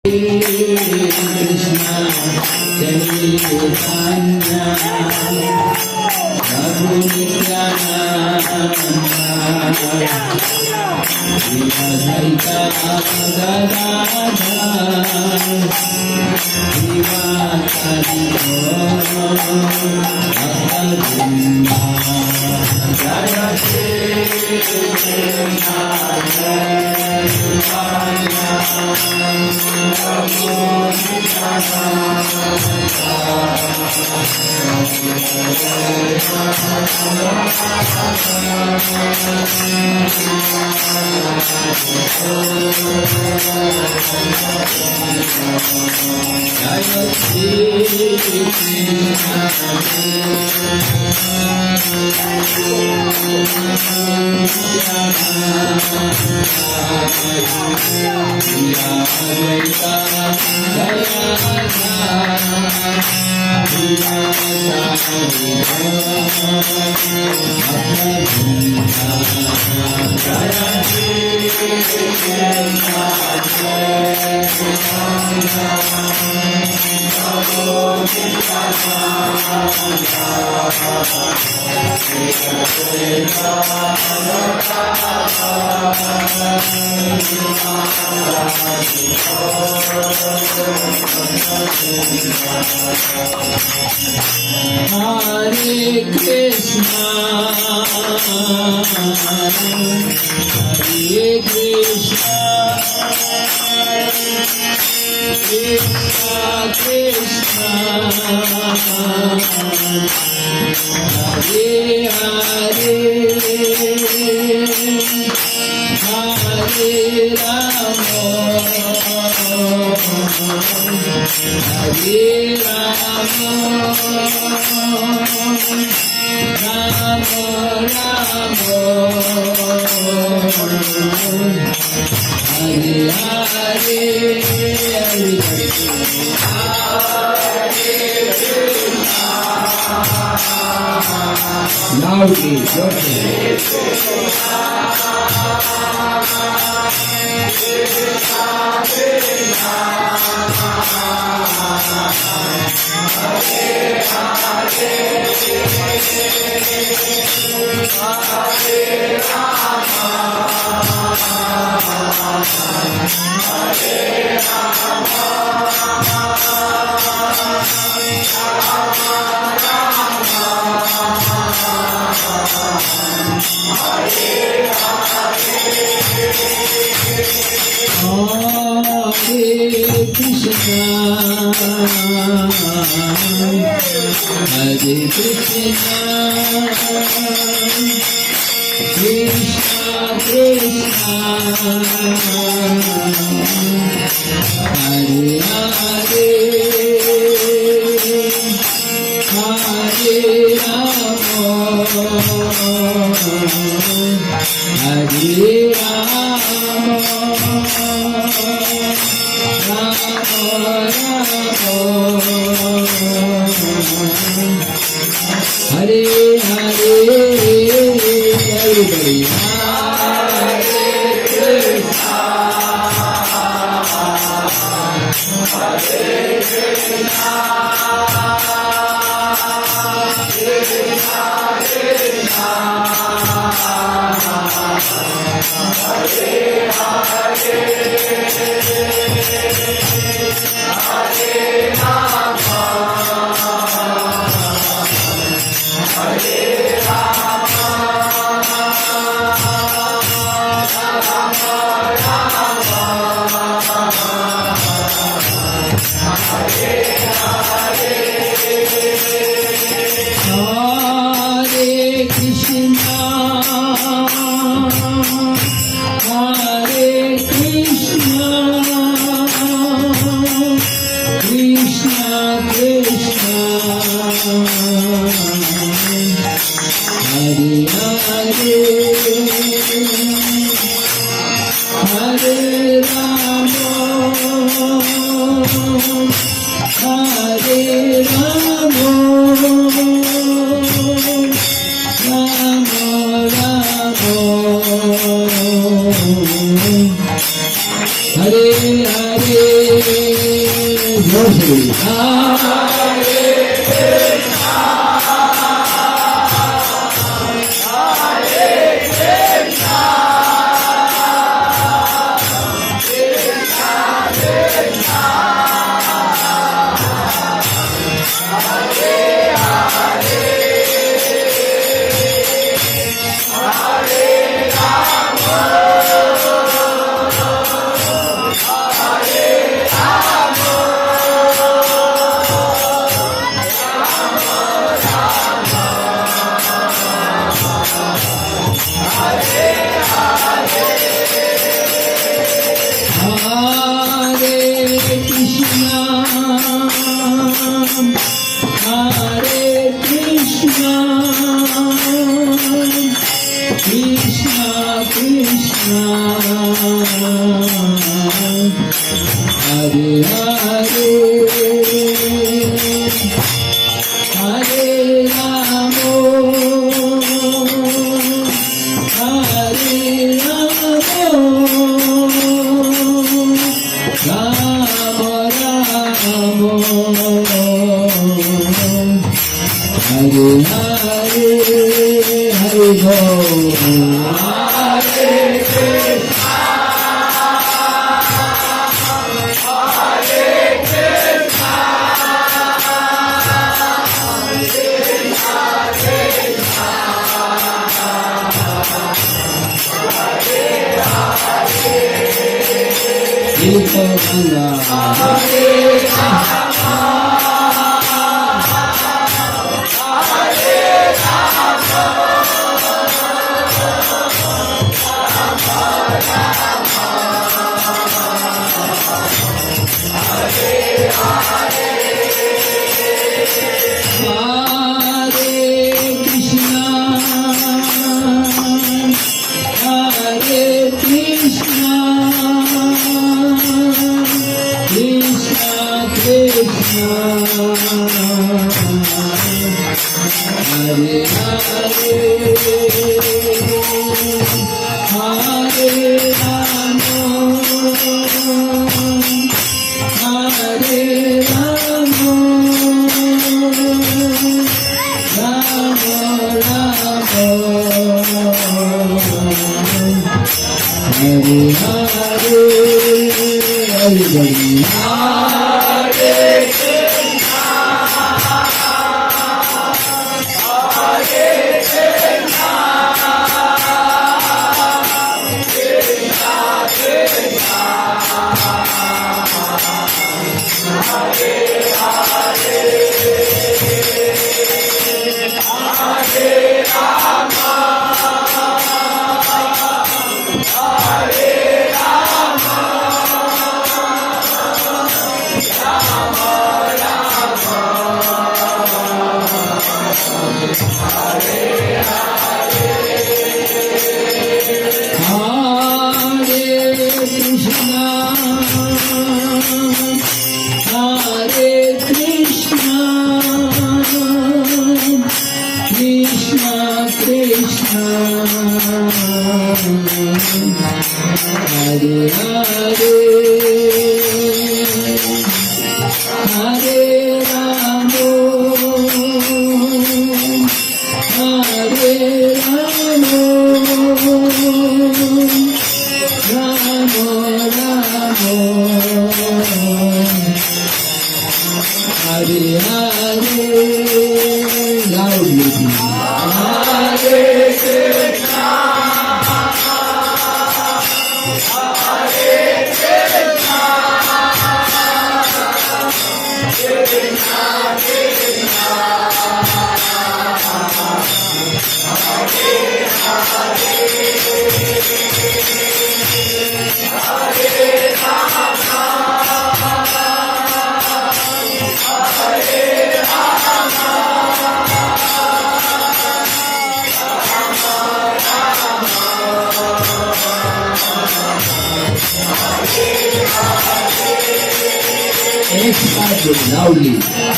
Krishna Chaitanya Prabhu Nityananda Advaita Gadadhar Srivastava Bhakta-vrinda Jaya Shri Krishna Chaitanya Prabhu Hare Krishna, Hare Krishna, Krishna Krishna, Hare Hare, Hare Rama, Hare Rama, Rama Rama, Hare Hare, loudly, Hare Krishna, Hare Krishna, Krishna Krishna, Hare Hare, Hare Rama, Hare Rama, Hare Hare, everybody. Hare Krishna, Hare Krishna, Krishna Krishna, Hare Hare, Hare Rama, Hare Rama, Rama Rama, Hare Hare. Loudly.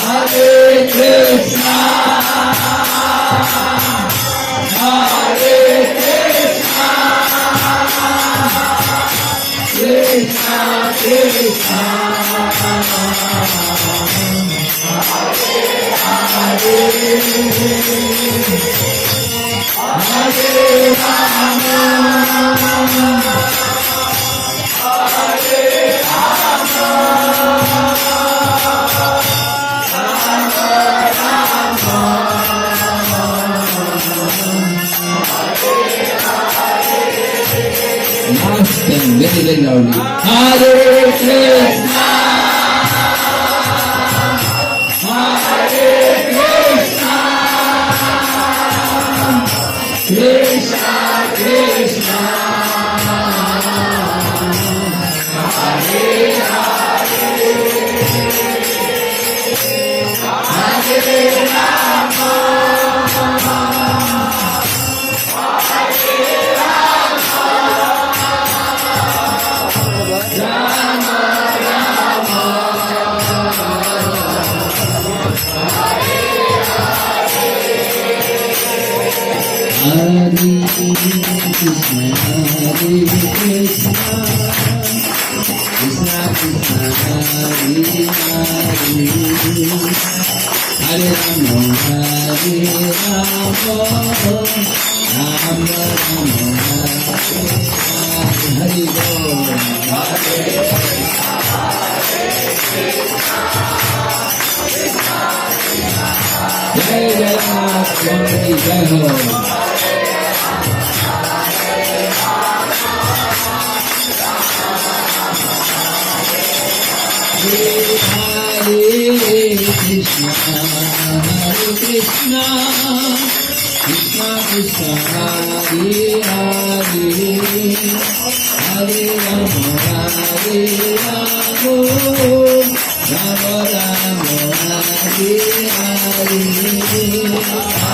Hare Krishna, Hare Krishna, Krishna Krishna, Very, very loudly. Hare Krishna, Hare Krishna, Krishna Krishna, Hare Hare, Hare Rama, Hare Krishna, Hare Krishna, Krishna Krishna, Hare Hare, Hare Rama, Hare Rama, Rama Rama, Hare Jai Jagannath Swami Jai Ho. Hare Krishna, Hare Krishna, Krishna Krishna, Hare Hare, Hare Rama, Hare Rama, Rama Rama, Hare Hare, Hare Krishna,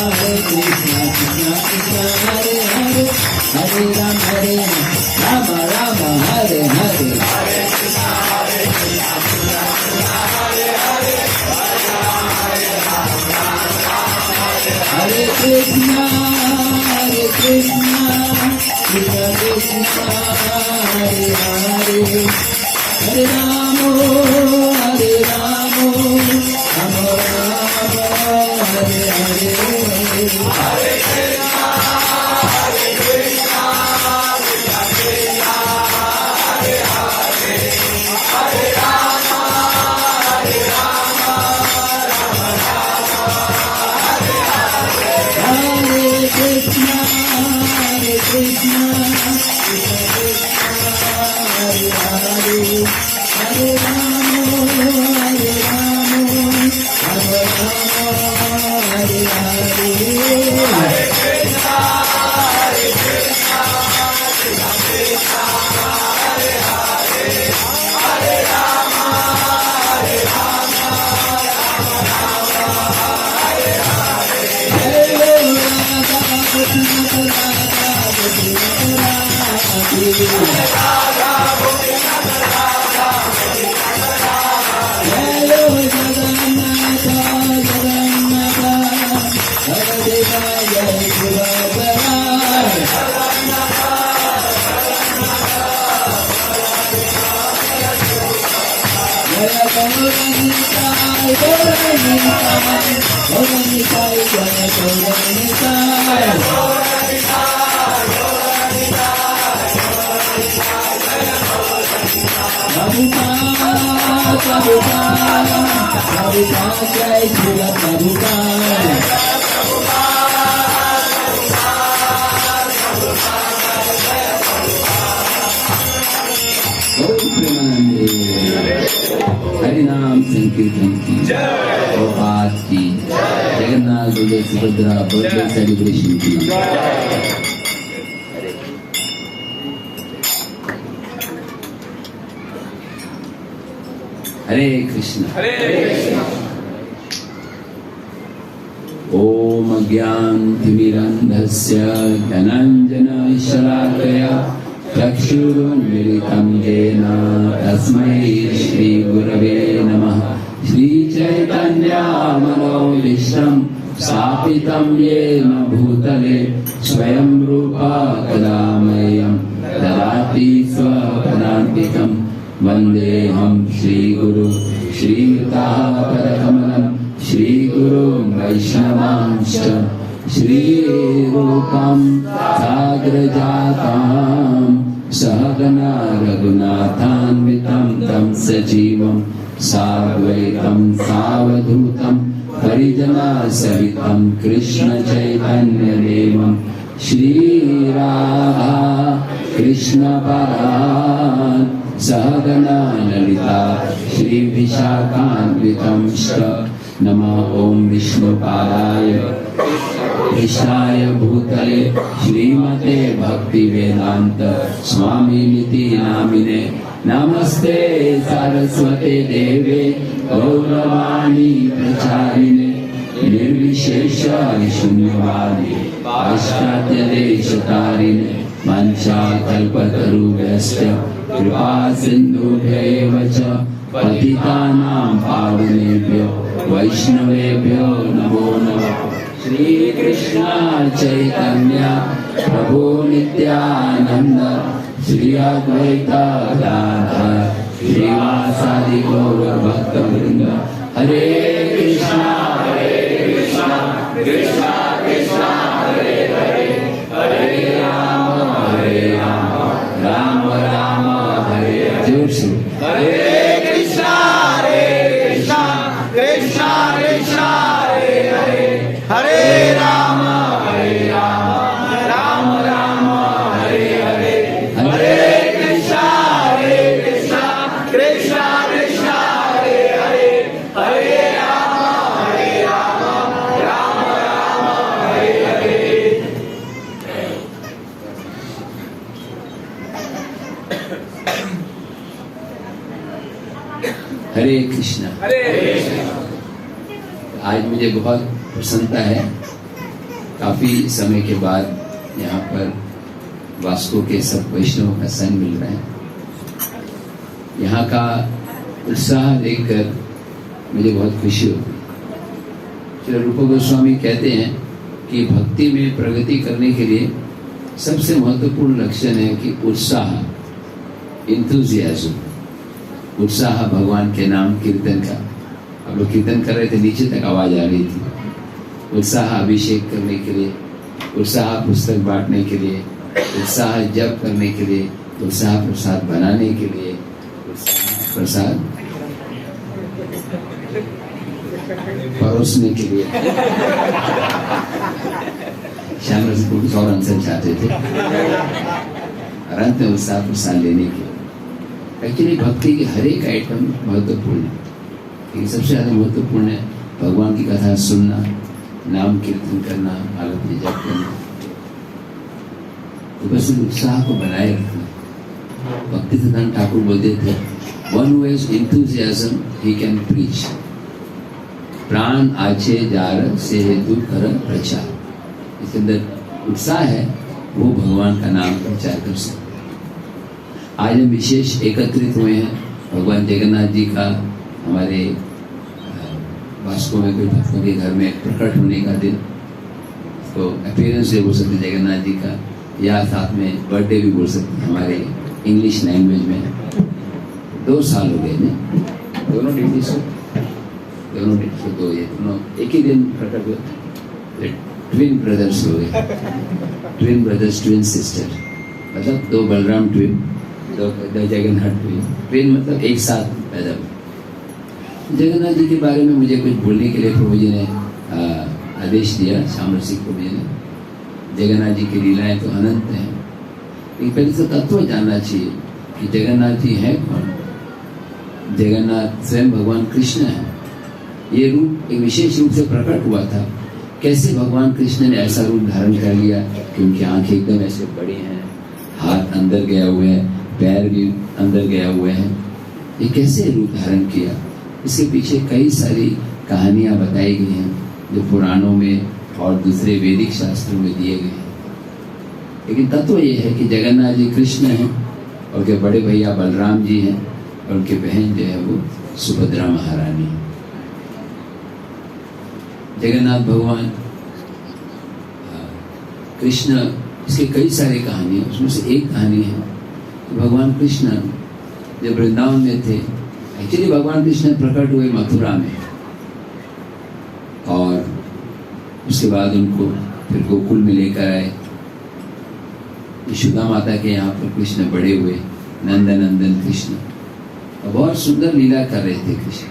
Hare Krishna, Krishna Krishna, Hare Hare, Hare Rama, Hare Rama, Rama Rama, Hare Krishna, Hare Krishna, Krishna Krishna, Hare Hare, Hare Rama, Hare Rama, Rama Rama, Hare Hare, Hare Hare हरिनाम संकीर्तन की और आज की Jagannath Baldev Subhadra birthday celebration की हरे कृष्ण। ओम अज्ञानतिमिरन्धस्य ज्ञानाञ्जनशलाकया चक्षुरुन्मीलितं येन तस्मै श्रीगुरवे नमः। श्रीचैतन्यमनोभीष्टं स्थापितं येन भूतले स्वयं रूपा कदा मह्यं ददाति स्वपदान्तिकं। वन्देऽहं श्रीगुरु श्रीयुतापदकमलं श्रीगुरुं वैष्णवांश्च श्रीरूपं साग्रजातां सहगना रघुनाथान्वितं तं सजीवं साद्वैतं सावधूतं परिजनसहितं कृष्णचैतन्यदेवं श्रीराधा कृष्णपरान् सहगना ललिता श्रीविशाखान्वितं नमः। ओम विष्णुपादाय कृष्णाय भूतले श्रीमते भक्ति वेदांत स्वामिनिति नामिने नमस्ते सरस्वते देवे गौरवाणी प्रचारिणे निर्विशेष शून्यवादी पाश्चात्य देशतारिणे वंशाकल्पतरुभ्यश्च कृपा सिन्धुभ्यैव च पतितानां पावनेभ्यो वैष्णवेभ्यो नमो नमः। श्री कृष्ण चैतन्य प्रभु नित्यानंद श्री अद्वैत गदाधर श्रीवासादि गौर भक्तवृंद। हरे कृष्णा कृष्णा कृष्णा हरे हरे हरे राम राम राम हरे जोर से हरे कृष्णा कृष्णा कृष्णा हरे हरे हरे राम राम राम हरे हरे हरे कृष्णा कृष्णा कृष्णा हरे हरे हरे राम राम राम हरे हरे। हरे कृष्ण। आज मुझे बहुत प्रसन्नता है, काफी समय के बाद यहाँ पर वास्को के सब वैष्णवों का संग मिल रहा है। यहाँ का उत्साह देखकर मुझे बहुत खुशी होती है। श्री रूप गोस्वामी कहते हैं कि भक्ति में प्रगति करने के लिए सबसे महत्वपूर्ण लक्षण है कि उत्साह, इंथुजियाज्म, उत्साह भगवान के नाम कीर्तन का। अब लोग कीर्तन कर रहे थे, नीचे तक आवाज आ रही थी। उत्साह अभिषेक करने के लिए, उत्साह पुस्तक बांटने के लिए, उत्साह जप करने के लिए, उत्साह प्रसाद बनाने के लिए, उत्साह प्रसाद परोसने के लिए। श्याम रस को कुछ और आंसर चाहते थे और अंत में उत्साह प्रसाद लेने के लिए। एक्चुअली भक्ति की हर एक आइटम महत्वपूर्ण है, लेकिन सबसे ज्यादा महत्वपूर्ण है भगवान की कथा सुनना, नाम कीर्तन करना, आरती जप करना, तो बस उत्साह को बनाए रखना। भक्ति सिद्धांत ठाकुर बोलते थे, one who has enthusiasm he can preach। प्राण आचे जार से हेतु कर प्रचार। इसके अंदर उत्साह है, वो भगवान का नाम प्रचार कर सकते। आज हम विशेष एकत्रित हुए हैं भगवान जगन्नाथ जी का, हमारे वास्को में कोई भक्तों के घर में प्रकट होने का दिन, तो अपीयरेंस डे बोल सकते जगन्नाथ जी का, या साथ में बर्थडे भी बोल सकते हैं हमारे इंग्लिश लैंग्वेज में। 2 साल हो गए ना, दोनों डेटी से दो, ये दोनों एक ही दिन प्रकट हुए। ट्विन ब्रदर्स हो गए, ट्विन ब्रदर्स ट्विन सिस्टर, मतलब 2 बलराम ट्विन, 2 जगन्नाथ ट्विन मतलब एक साथ पैदा हुए। जगन्नाथ जी के बारे में मुझे कुछ बोलने के लिए प्रभु जी ने आदेश दिया, श्याम रसिक प्रभु जी ने। जगन्नाथ जी की लीलाएं तो अनंत हैं, लेकिन पहले तो तत्व जानना चाहिए कि जगन्नाथ जी है कौन। जगन्नाथ स्वयं भगवान कृष्ण है। ये रूप एक विशेष रूप से प्रकट हुआ था। कैसे भगवान कृष्ण ने ऐसा रूप धारण कर लिया कि उनकी आंखें एकदम ऐसे बड़ी हैं, हाथ अंदर गया हुआ है, पैर भी अंदर गया हुए हैं। ये कैसे रूप धारण किया, इसके पीछे कई सारी कहानियां बताई गई हैं, जो पुराणों में और दूसरे वैदिक शास्त्रों में दिए गए हैं। लेकिन तत्व ये है कि जगन्नाथ जी कृष्ण हैं, और उनके बड़े भैया बलराम जी हैं, और उनके बहन जो है वो सुभद्रा महारानी। जगन्नाथ भगवान कृष्ण, इसके कई सारी कहानी है, उसमें से एक कहानी है कि भगवान कृष्ण जब वृंदावन में थे, एक्चुअली भगवान कृष्ण प्रकट हुए मथुरा में, और उसके बाद उनको फिर गोकुल में लेकर आए। यशोदा माता के यहाँ पर कृष्ण बड़े हुए, नंदन कृष्ण, और बहुत सुंदर लीला कर रहे थे कृष्ण।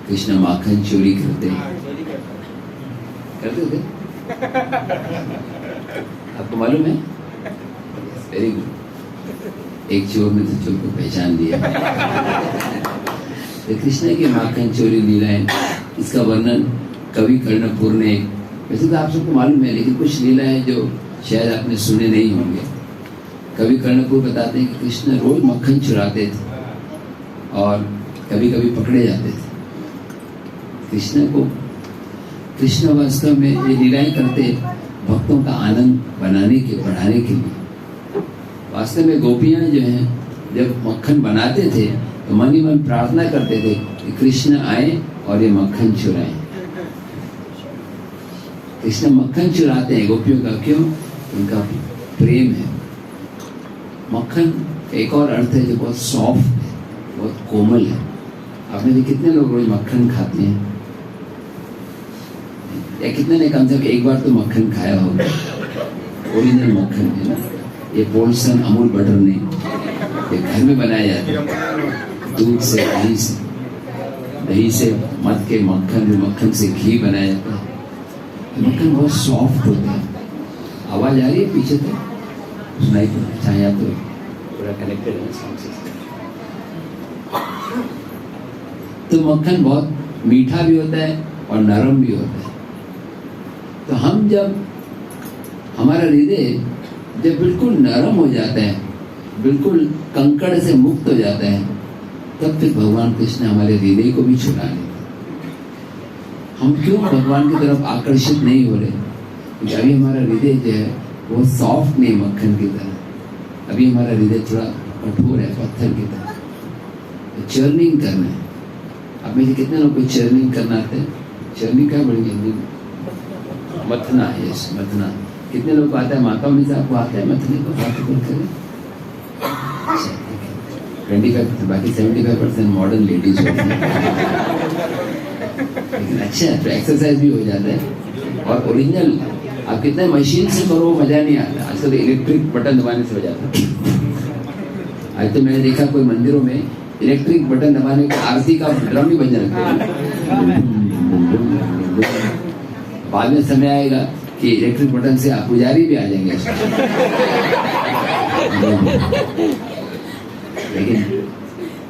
कृष्ण माखन चोरी करते थे। आपको मालूम है? Very good. एक चोर ने तो चोर को पहचान लिया। तो कृष्ण की माखन चोरी लीलाएं, इसका वर्णन कवि कर्णपुर ने, वैसे तो आप सबको मालूम है, लेकिन कुछ लीलाएं जो शायद आपने सुने नहीं होंगे। कवि कर्णपुर बताते हैं कि कृष्ण रोज मक्खन चुराते थे और कभी कभी पकड़े जाते थे। कृष्ण वास्तव में ये लीलाएं करते भक्तों का आनंद बनाने के, बढ़ाने के लिए। वास्तव में गोपियां जो हैं जब मक्खन बनाते थे तो मन ही मन प्रार्थना करते थे कि कृष्ण आए और ये मक्खन चुराएं। कृष्ण मक्खन चुराते हैं गोपियों का, क्यों? उनका प्रेम है। मक्खन एक और अर्थ है जो बहुत सॉफ्ट है, बहुत कोमल है। आपने भी कितने लोग रोज मक्खन खाते हैं, या कितने ने कम से कम एक बार तो मक्खन खाया होगा? ओरिजिनल मक्खन है ना, ये पोल्सन अमूल बटर नहीं, ये घर में बनाया जाता है, दूध से, दही से मध के मक्खन से घी बनाया जाता है। मक्खन बहुत सॉफ्ट होता है। आवाज आ रही है पीछे तक? सुनाई तो छाया तो पूरा कनेक्टेड है साउंड सिस्टम। तो मक्खन बहुत मीठा भी होता है और नरम भी होता है। तो हम जब, हमारा हृदय जब बिल्कुल नरम हो जाता है, बिल्कुल कंकड़ से मुक्त हो जाता है, तब फिर भगवान कृष्ण हमारे हृदय को भी छुड़ा लेते। हम क्यों भगवान की तरफ आकर्षित नहीं हो रहे? क्योंकि अभी हमारा हृदय जो है वो सॉफ्ट नहीं, मक्खन की तरह। अभी हमारा हृदय थोड़ा कठोर है, पत्थर की तरह। तो चर्निंग करना है। अब में से कितने लोग को चर्निंग करना आते हैं? चर्निंग क्या बोलेंगे हिंदी में? मथना। यस, मथना। कितने लोग को आता है? माता में से आपको आता है मथने को? बात करें 25%, बाकी 75% मॉडर्न लेडीज होती हैं। लेकिन अच्छा है, तो एक्सरसाइज भी हो जाता है। और ओरिजिनल आप कितने मशीन से करो मजा नहीं आता। आजकल तो इलेक्ट्रिक बटन दबाने से हो जाता है। आज तो मैंने देखा कोई मंदिरों में इलेक्ट्रिक बटन दबाने का आरती का ड्रम भी बजने लगता है। बाद में समय आएगा कि इलेक्ट्रिक बटन से आप पुजारी भी आ जाएंगे। लेकिन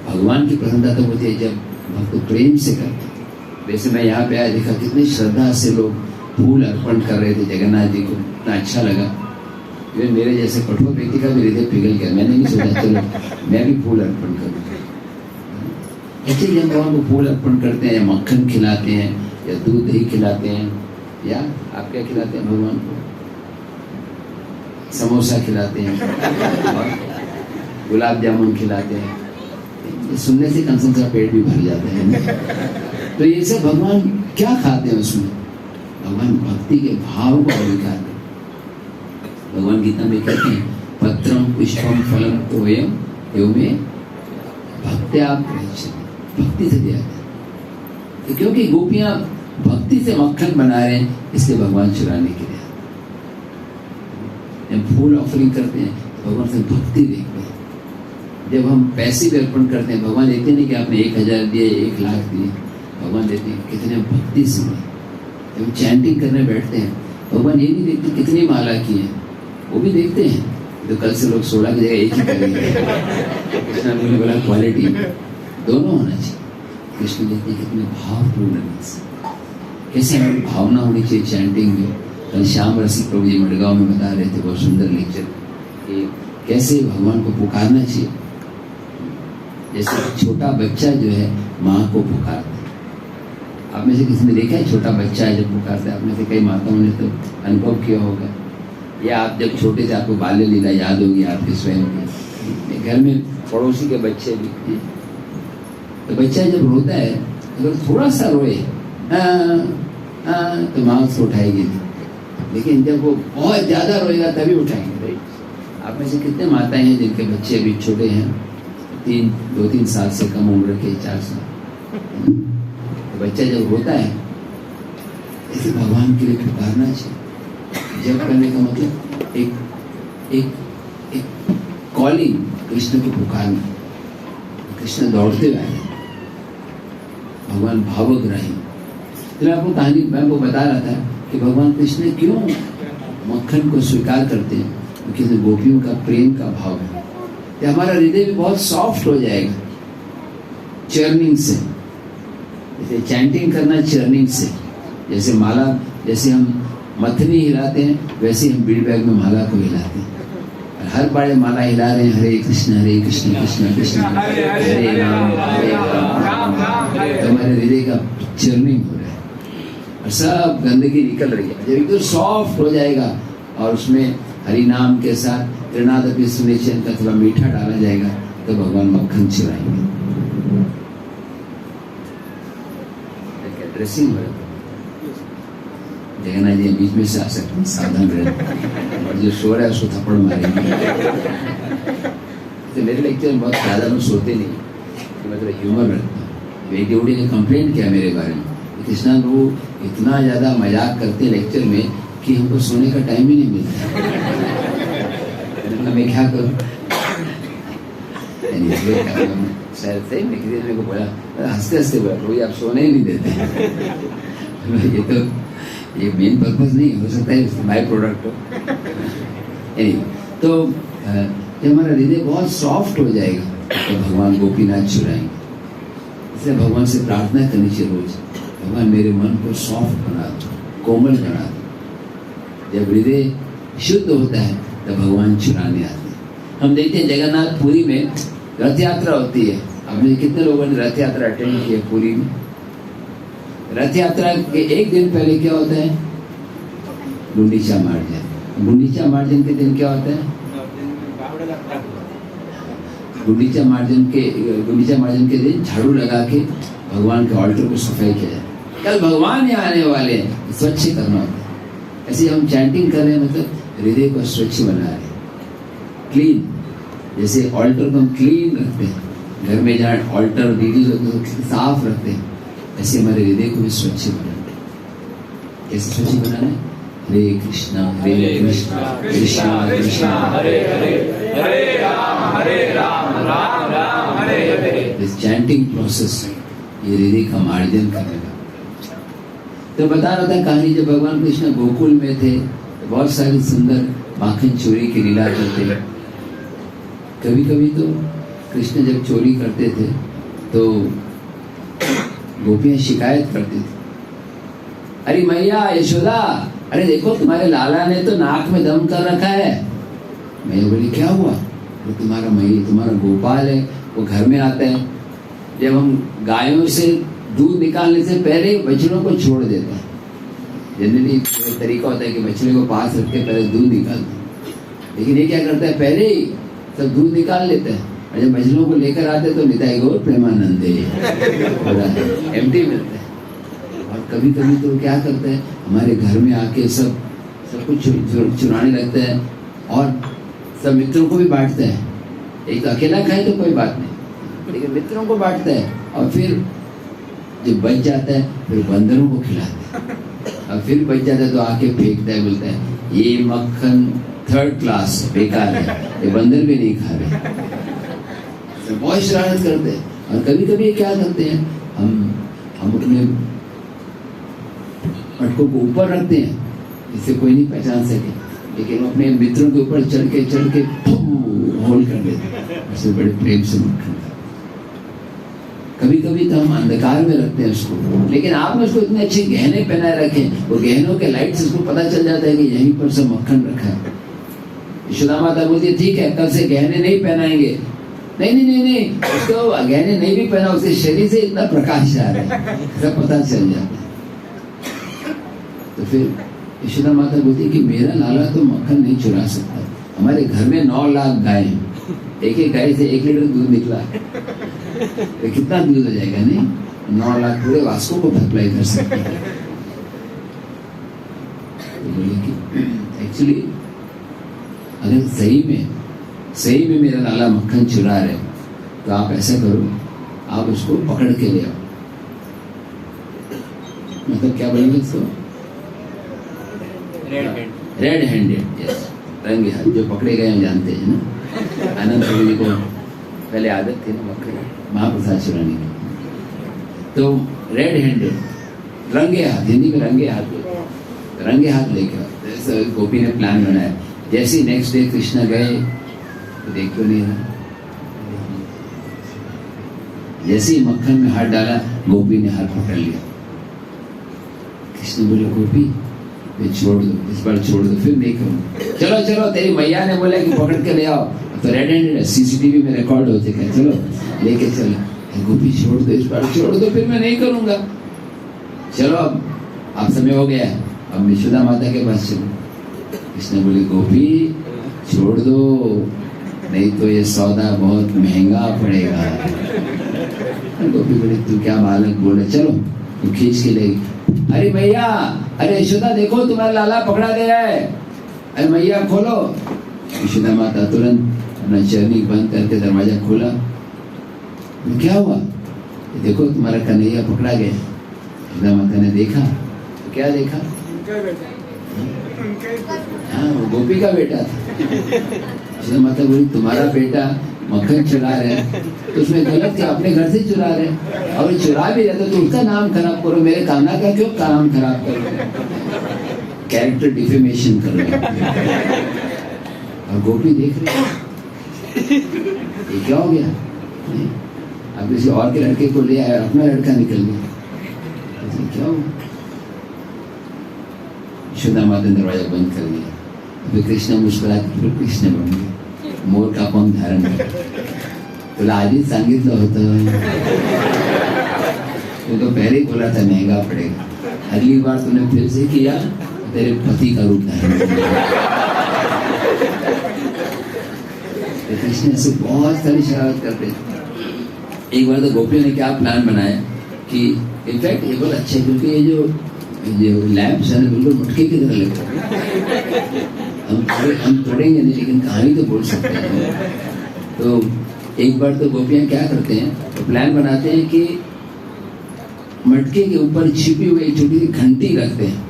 भगवान की प्रसन्नता तो होती है जब भक्त प्रेम से करते। वैसे मैं यहाँ पे आया, देखा कितनी श्रद्धा से लोग फूल अर्पण कर रहे थे जगन्नाथ जी को, इतना अच्छा लगा। मेरे जैसे कठोर व्यक्ति का भी हृदय पिघल गया। मैंने नहीं सोचा चलो मैं भी फूल अर्पण करूँ। ऐसे जब भगवान को फूल अर्पण करते हैं, या मक्खन खिलाते हैं, या दूध दही खिलाते हैं, या आप क्या खिलाते हैं भगवान को? समोसा खिलाते हैं, गुलाब जामुन खिलाते हैं। ये सुनने से कम से कम पेट भी भर जाता है। तो ये सब भगवान क्या खाते हैं उसमें? भगवान भक्ति के भाव को स्वीकार करते। भगवान गीता में कहते हैं पत्रम पुष्पम फलम तोयम एवं भक्त्या प्रयच्छति, भक्ति से दिया जाता है। क्योंकि गोपियां भक्ति से मक्खन बना रहे हैं, इसलिए भगवान चुराने के लिए। जब फूल ऑफरिंग करते हैं तो भगवान से भक्ति देखते हैं। जब हम पैसे भी अर्पण करते हैं, भगवान देखते नहीं कि आपने 1000 दिए, 1 लाख दिए। भगवान देखते हैं कितने भक्ति से। जब हम चैंटिंग करने बैठते हैं, भगवान ये नहीं देखते कितनी माला की है, वो भी देखते हैं। तो कल से लोग 16 की जगह 1 ही करेंगे। कृष्ण ने बोला क्वालिटी दोनों होना चाहिए। कृष्ण देखते हैं कितने भावपूर्ण है, कैसे हमारी भावना होनी चाहिए चैंटिंग में। कल श्याम रसिक प्रभु जी मडगांव में बता रहे थे, बहुत सुंदर लेक्चर, कि कैसे भगवान को पुकारना चाहिए। जैसे छोटा बच्चा जो है माँ को पुकारता है। आप में से किसी ने देखा है छोटा बच्चा है जब पुकारता है? आप में से कई माताओं ने तो अनुभव किया होगा, या आप जब छोटे थे आपको बाल्य लीला याद होगी आपके स्वयं की। घर में पड़ोसी के बच्चे भी हैं, तो बच्चा जब रोता है, अगर थोड़ा सा रोए तो माँ उसको उठाएगी, लेकिन जब वो बहुत ज्यादा रोएगा तभी उठाएंगे। राइट? आप में से कितने माताएं हैं जिनके बच्चे अभी छोटे हैं, 2-3 साल से कम उम्र के, 4 साल? तो बच्चा जब रोता है, ऐसे भगवान के लिए पुकारना चाहिए। जब करने का मतलब एक कॉलिंग, कृष्ण को पुकारना। कृष्ण दौड़ते हुए आए, भगवान भावग्राही। तो आपको कहानी मैं वो बता रहा था कि भगवान कृष्ण क्यों मक्खन को स्वीकार करते हैं, क्योंकि गोपियों का प्रेम का भाव है। तो हमारा हृदय भी बहुत सॉफ्ट हो जाएगा चर्निंग से। जैसे चैंटिंग करना चर्निंग से, जैसे माला, जैसे हम मथनी हिलाते हैं, वैसे हम बीड बैग में माला को हिलाते हैं। और हर बार माला हिला रहे हैं, हरे कृष्ण कृष्ण कृष्ण हरे राम तो हमारे हृदय का चर्निंग हो रहा है और सब गंदगी निकल रही है। जब एकदम सॉफ्ट हो जाएगा और उसमें हरि नाम के साथ त्रिनादपि सुनिश्चय का थोड़ा मीठा डाला जाएगा, तो भगवान मक्खन चुराएंगे। ड्रेसिंग हो रहा है, जगन्नाथ जी बीच में से आ सकते हैं, सावधान रहें, और जो शोर है उसको थप्पड़ मारेंगे। तो मेरे लेक्चर में बहुत ज़्यादा लोग सोते नहीं, तो मैं थोड़ा ह्यूमर रखता हूँ। एक ड्यूटी ने कंप्लेंट किया मेरे बारे में, कृष्णा लोग इतना ज़्यादा मजाक करते लेक्चर में कि हमको सोने का टाइम ही नहीं मिलता। मैं क्या करूँ? शायद सही में किसी ने को बोला, हंसते हंसते बोला, कोई आप सोने ही नहीं देते। ये तो ये मेन पर्पस नहीं हो सकता है, बाय प्रोडक्ट हो। तो जब हमारा हृदय बहुत सॉफ्ट हो जाएगा तो भगवान गोपीनाथ चुराएंगे। इसलिए भगवान से प्रार्थना करनी चाहिए रोज, भगवान मेरे मन को सॉफ्ट बना दो, कोमल बना दो। जब हृदय शुद्ध होता है तब भगवान चुराने आते हैं। हम देखते हैं जगन्नाथ पुरी में रथ यात्रा होती है। हमने कितने लोगों ने रथ यात्रा अटेंड की है पुरी में? रथ यात्रा के एक दिन पहले क्या होता है? गुंडीचा मार्जन। गुंडीचा मार्जन के दिन क्या होता है? गुंडीचा मार्जन के दिन झाड़ू लगा के भगवान के ऑल्टर को सफाई किया जाए। कल भगवान यहाँ आने वाले हैं, स्वच्छ करना होता है। ऐसे हम चैंटिंग कर रहे हैं, मतलब हृदय को स्वच्छ बना रहे हैं, क्लीन। जैसे ऑल्टर को हम क्लीन रखते हैं, घर में जहाँ ऑल्टर दीदी होते हैं साफ रखते हैं, ऐसे हमारे हृदय को भी स्वच्छ बनाना है। कैसे स्वच्छ बनाना है? हरे कृष्णा कृष्णा कृष्णा हरे हरे, हरे Ram Ram Hare Hare. This chanting process ये हृदय का मार्जन करेगा। तो बता रहा था कहानी, जब भगवान कृष्ण गोकुल में थे तो बहुत सारी सुंदर माखन चोरी की लीला करते। कभी कभी तो कृष्ण जब चोरी करते थे तो गोपियां शिकायत करती थी, अरे मैया यशोदा, अरे देखो तुम्हारे लाला ने तो नाक में दम कर रखा है। मैया बोली क्या हुआ? वो तुम्हारा गोपाल है, वो घर में आता है, जब हम गायों से दूध निकालने से पहले बछड़ों को छोड़ देता है। जनरली तरीका होता है कि बछड़े को पास रख के पहले दूध निकालते हैं, लेकिन ये क्या करता है, पहले ही सब दूध निकाल लेता है, और जब बछड़ों को लेकर आते तो निताई गौर प्रेमानंद एम्प्टी मिलता है। और कभी कभी तो क्या करता है, हमारे घर में आके सब कुछ चुराने लगता है और सब मित्रों को भी बांटता है। एक तो अकेला खाए तो कोई बात नहीं, लेकिन मित्रों को बांटता है, और फिर जब बच जाता है फिर बंदरों को खिलाता है, और फिर बच जाता है तो आके फेंकता है, बोलता है ये मक्खन 3rd क्लास बेकार है, ये बंदर भी नहीं खा रहे। बहुत शरारत करते हैं। और कभी कभी क्या करते हैं, हम अपने मटकों को ऊपर रखते हैं जिससे कोई नहीं पहचान सके, लेकिन अपने मित्रों के ऊपर चढ़ के होल्ड कर देते हैं, उससे बड़े प्रेम से मक्खन। कभी कभी तो हम अंधकार में रखते हैं उसको, लेकिन आपने उसको इतने अच्छे गहने पहनाए रखे, वो गहनों के लाइट से उसको पता चल जाता है कि यहीं पर सब मक्खन रखा है। यशोदा माता बोलती है ठीक है, कल से गहने नहीं पहनाएंगे। नहीं, उसको गहने नहीं भी पहना, उसके शरीर से इतना प्रकाश आ रहा है, सब पता चल जाता है। तो फिर यशोदा माता बोलती है कि मेरा लाला तो मक्खन नहीं चुरा सकता। हमारे घर में 9 लाख गाय हैं, एक गाय से 1 लीटर दूध निकला, तो कितना दूध हो जाएगा? नहीं, 9 लाख पूरे वास्को को सप्लाई कर सकते हैं। तो बोले कि एक्चुअली अगर सही में मेरा लाला मक्खन चुरा रहे तो आप ऐसा करो, आप उसको पकड़ के ले आओ। मतलब क्या बोलेंगे इसको? रेड हैंडेड, यस, रंगे हाथ, जो पकड़े गए हम जानते हैं ना। आनंद जी को पहले आदत थी ना मक्खन महाप्रसाद चुराने की, तो रेड हैंडेड, रंगे हाथ, हिंदी में रंगे हाथ लेके गोपी ने प्लान बनाया। जैसे ही नेक्स्ट डे कृष्णा गए तो देख तो नहीं रहा, जैसे ही मक्खन में हाथ डाला गोपी ने हाथ पकड़ लिया। कृष्ण बोले गोपी छोड़ दो, इस बार छोड़ दो, फिर नहीं करूँगा। चलो तेरी मैया ने बोला कि पकड़ के ले आओ, तो रेड हैंडेड सीसीटीवी में रिकॉर्ड हो चुका है, चलो लेके चलो। गोपी छोड़ दो, इस बार छोड़ दो, फिर मैं नहीं करूँगा। चलो अब समय हो गया, अब यशोदा माता के पास चलो। कृष्ण बोले गोपी छोड़ दो, नहीं तो ये सौदा बहुत महंगा पड़ेगा। गोपी बोले तू क्या बालक बोले, चलो। तो खींच के ले, अरे मैया, अरे यशोदा देखो तुम्हारा लाला पकड़ा गया है, अरे मैया खोलो। यशोदा माता तुरंत अपना चरनी बंद करके दरवाजा खोला। क्या हुआ? देखो तुम्हारा कन्हैया पकड़ा गया। यशोदा माता ने देखा, तो क्या देखा? हाँ, वो गोपी का बेटा था। यशोदा माता बोली तुम्हारा बेटा मक्खन चुरा रहे तो उसमें गलत क्या, अपने घर से चुरा रहे, और चुरा भी रहता तो उसका नाम खराब करो, मेरे कान्हा का क्यों नाम खराब करो? कैरेक्टर डिफेमेशन कर रहे। और गोपी देख रहे, ये क्या हो गया? अब किसी और के लड़के को ले आया, अपना लड़का निकल गया, क्या हो? यशोदा माता ने दरवाजा बंद कर दिया। फिर कृष्ण मुस्कुरा के फिर कृष्ण बन गए, मोर का पंख धारण कर। तुला आधीच सांगितलं होतं, तो पहले ही बोला था महंगा पड़ेगा, अगली बार तूने फिर से किया तेरे पति का रूप धारण किया। कृष्ण से बहुत सारी शरारत करते थे। एक बार तो गोपियों ने क्या प्लान बनाया कि इनफैक्ट ये बहुत अच्छा है, क्योंकि ये जो लैम्प्स है बिल्कुल मटके की तरह लगता है। हम पढ़ेंगे नहीं, लेकिन कहानी तो बोल सकते हैं। तो एक बार तो गोपियां क्या करते हैं, तो प्लान बनाते हैं कि मटके के ऊपर छिपी हुई एक छोटी सी घंटी रखते हैं।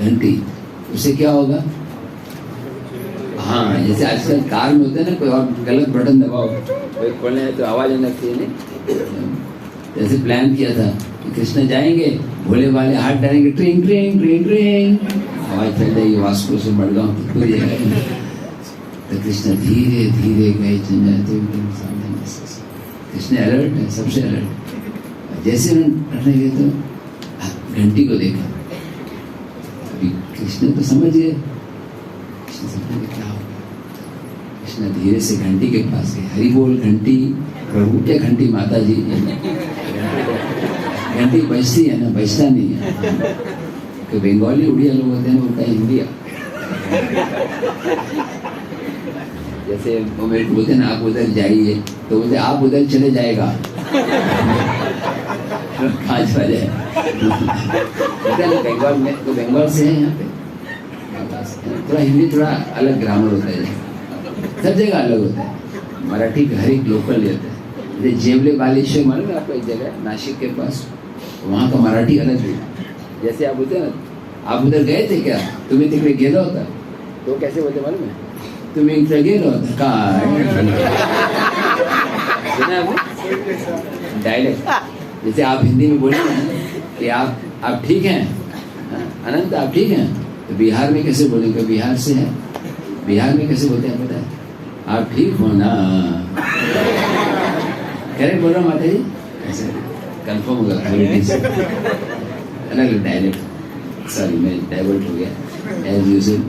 घंटी, उससे क्या होगा? हाँ, जैसे आजकल कार में होता है ना, कोई और गलत बटन दबाओ, कोई खोलने तो आवाज आने लगती है ना। जैसे प्लान किया था कि कृष्ण जाएंगे, भोले वाले हाथ डालेंगे, ट्रिंग ट्रिंग ट्रिंग ट्रिंग, आवाज फैल जाएगी, वास्को से मडगांव की पूरी जगह। तो कृष्ण धीरे धीरे गए, चल जाते। कृष्ण अलर्ट है, सबसे अलर्ट। जैसे रखने गए तो घंटी को देखा। अभी कृष्ण तो समझ गए, कृष्ण समझ गए क्या हो गया। कृष्ण धीरे से घंटी के पास गए, हरि बोल घंटी प्रभु क्या घंटी माता जी, घंटी बजती है ना, बजता नहीं है। तो बंगाली उड़िया लोग होते हैं, उनका हिंदी जैसे वो मेरे को बोलते हैं ना आप उधर जाइए, तो बोलते आप उधर चले जाएगा कहाँ चला जाए। बंगाल में तो बंगाल से है यहाँ पे, थोड़ा हिंदी थोड़ा अलग ग्रामर होता है, सब जगह अलग होता है। मराठी हर एक लोकल होता है। जैसे जेवले बालेश्वर मालूम है आपको, एक जगह नासिक के पास, वहाँ का मराठी अलग है। जैसे आप बोलते हैं ना आप उधर गए थे क्या, तुम्हें तिकडे गेला होता, तो कैसे बोलते मालूम है, तुम्हें इकडे गेला होता काय, सुना आपने डायलेक्ट। जैसे आप हिंदी में बोले ना कि आप ठीक हैं अनंत, आप ठीक हैं, तो बिहार में कैसे बोलेंगे, बिहार से है, बिहार में कैसे बोलते हैं पता है, आप ठीक हो ना, करेक्ट बोल रहा हूँ माता जी, ऐसे कंफर्म होगा अलग डायलेक्ट। सॉरी मैं डाइवर्ट हो गया एज यूजुअल।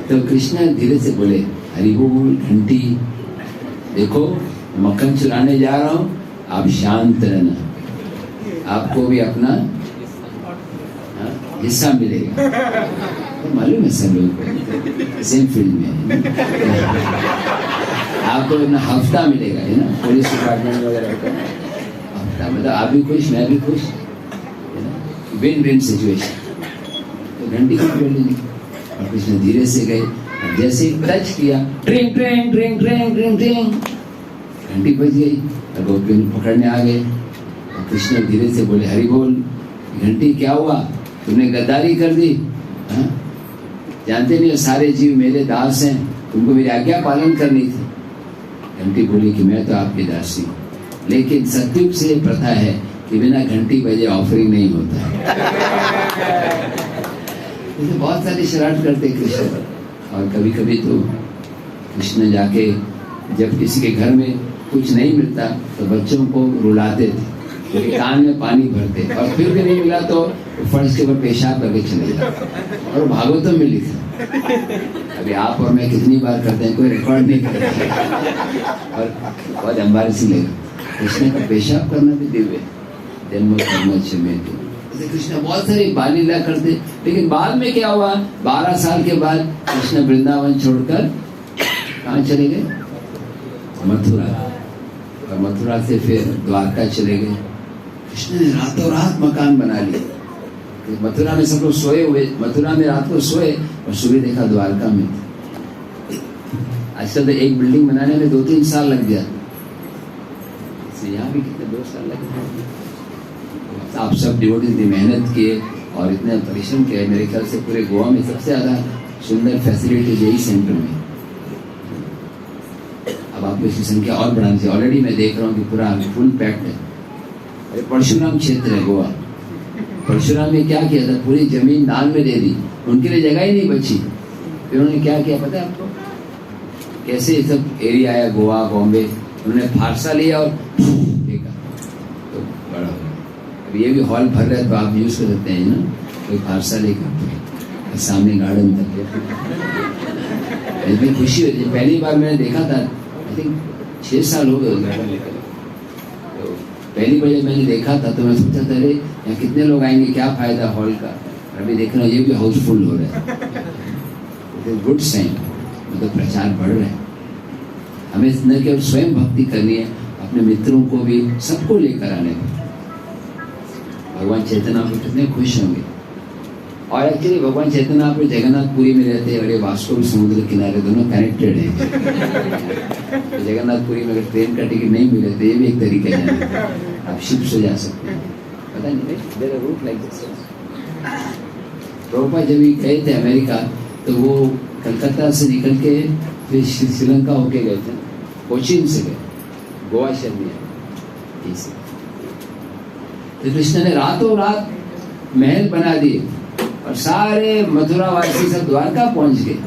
तो कृष्णा धीरे से बोले हरि बोल घंटी, देखो मक्खन चुराने जा रहा हूँ, आप शांत रहना, आपको भी अपना हिस्सा मिलेगा। तो मालूम है सब लोगों को, सेम फील्ड में आपको अपना हफ्ता मिलेगा, है ना, पुलिस डिपार्टमेंट वगैरह होता है हफ्ता, मतलब आप भी खुश मैं भी खुश, है ना, विन विन सिचुएशन। तो घंटी की बोली नहीं, और कृष्ण धीरे से गए, जैसे ही टच किया ट्रिंग ट्रिंग ट्रिंग ट्रिंग ट्रिंग ट्रिंग, घंटी बज गई, और गोपी पकड़ने आ गए। कृष्ण धीरे से बोले हरि बोल घंटी क्या हुआ, तुमने गद्दारी कर दी, हाँ? जानते नहीं सारे जीव मेरे दास हैं, तुमको मेरी आज्ञा पालन करनी थी। घंटी बोली कि मैं तो आपकी दासी हूँ, लेकिन सत्युग से ये प्रथा है कि बिना घंटी बजे ऑफरिंग नहीं होता है। तो बहुत सारी शरारत करते कृष्ण, और कभी कभी तो कृष्ण जाके जब किसी के घर में कुछ नहीं मिलता तो बच्चों को रुलाते थे, क्योंकि कान में पानी भरते, और फिर भी नहीं मिला तो फर्श के ऊपर पेशाब करके चले जाते, और भागवतम में लिखा। अभी आप और मैं कितनी बार करते हैं, कोई रिकॉर्ड नहीं करता, और बहुत एम्बैरेसिंग लगेगा। कृष्ण का पेशाब करना भी दिव्य, जन्म कर्म में कृष्ण बहुत सारी बाल लीला करते। लेकिन बाद में क्या हुआ, 12 साल के बाद कृष्ण वृंदावन छोड़कर कहाँ चले गए, मथुरा, और मथुरा से फिर द्वारका चले गए। कृष्ण ने रातों रात मकान बना लिया। मथुरा में सब लोग सोए हुए, मथुरा में रात को सोए और सुबह देखा द्वारका में। आजकल तो एक बिल्डिंग बनाने में 2-3 साल लग गया, यहाँ भी कितने 2 साल लगे। आप सब डिवोटीज ने मेहनत किए और इतने परिश्रम किए। मेरे ख्याल से पूरे गोवा में सबसे ज्यादा सुंदर फैसिलिटीज यही सेंटर में। अब आपको इसकी संख्या और बढ़ानी चाहिए। ऑलरेडी मैं देख रहा हूँ कि पूरा फुल पैक्ड है। अरे परशुराम क्षेत्र है गोवा, परशुराम ने क्या किया था, पूरी जमीन दान में दे दी, उनके लिए जगह ही नहीं बची। फिर उन्होंने क्या किया पता है आपको, कैसे सब एरिया आया गोवा बॉम्बे, उन्होंने फारसा लिया और फेंका तो बड़ा हो गया। अब ये भी हॉल भर रहा है तो आप यूज कर सकते हैं ना, कोई फारसा लेकर सामने गार्डन तक। इतनी खुशी होती है। पहली बार मैंने देखा था, आई थिंक 6 साल हो गए गार्डन लेकर। तो पहली बार जब मैंने देखा था तो मैं सोचा था अरे यहाँ कितने लोग आएंगे, क्या फायदा हॉल का। अभी देख रहा हूँ ये भी हाउसफुल हो रहा है। गुड साइन, मतलब प्रचार बढ़ रहा है। हमें न केवल स्वयं भक्ति करनी है, अपने मित्रों को भी, सबको लेकर आने को। भगवान चैतन्य आप कितने खुश होंगे। और एक्चुअली भगवान चैतन्य आप जगन्नाथपुरी में रहते हैं और ये वास्को भी समुद्र किनारे, दोनों कनेक्टेड है। तो जगन्नाथपुरी में अगर ट्रेन का टिकट नहीं मिले तो ये भी एक तरीका है, आप शिप से जा सकते हैं। पता नहीं there are root like this. Prabhupada जब गए थे अमेरिका तो वो कलकत्ता से निकल के फिर श्रीलंका होके गए थे, कोचीन से गए, गोवा शहर में। तो कृष्ण ने रातों रात महल बना दिए और सारे मथुरा वासी सब द्वारका पहुंच गए।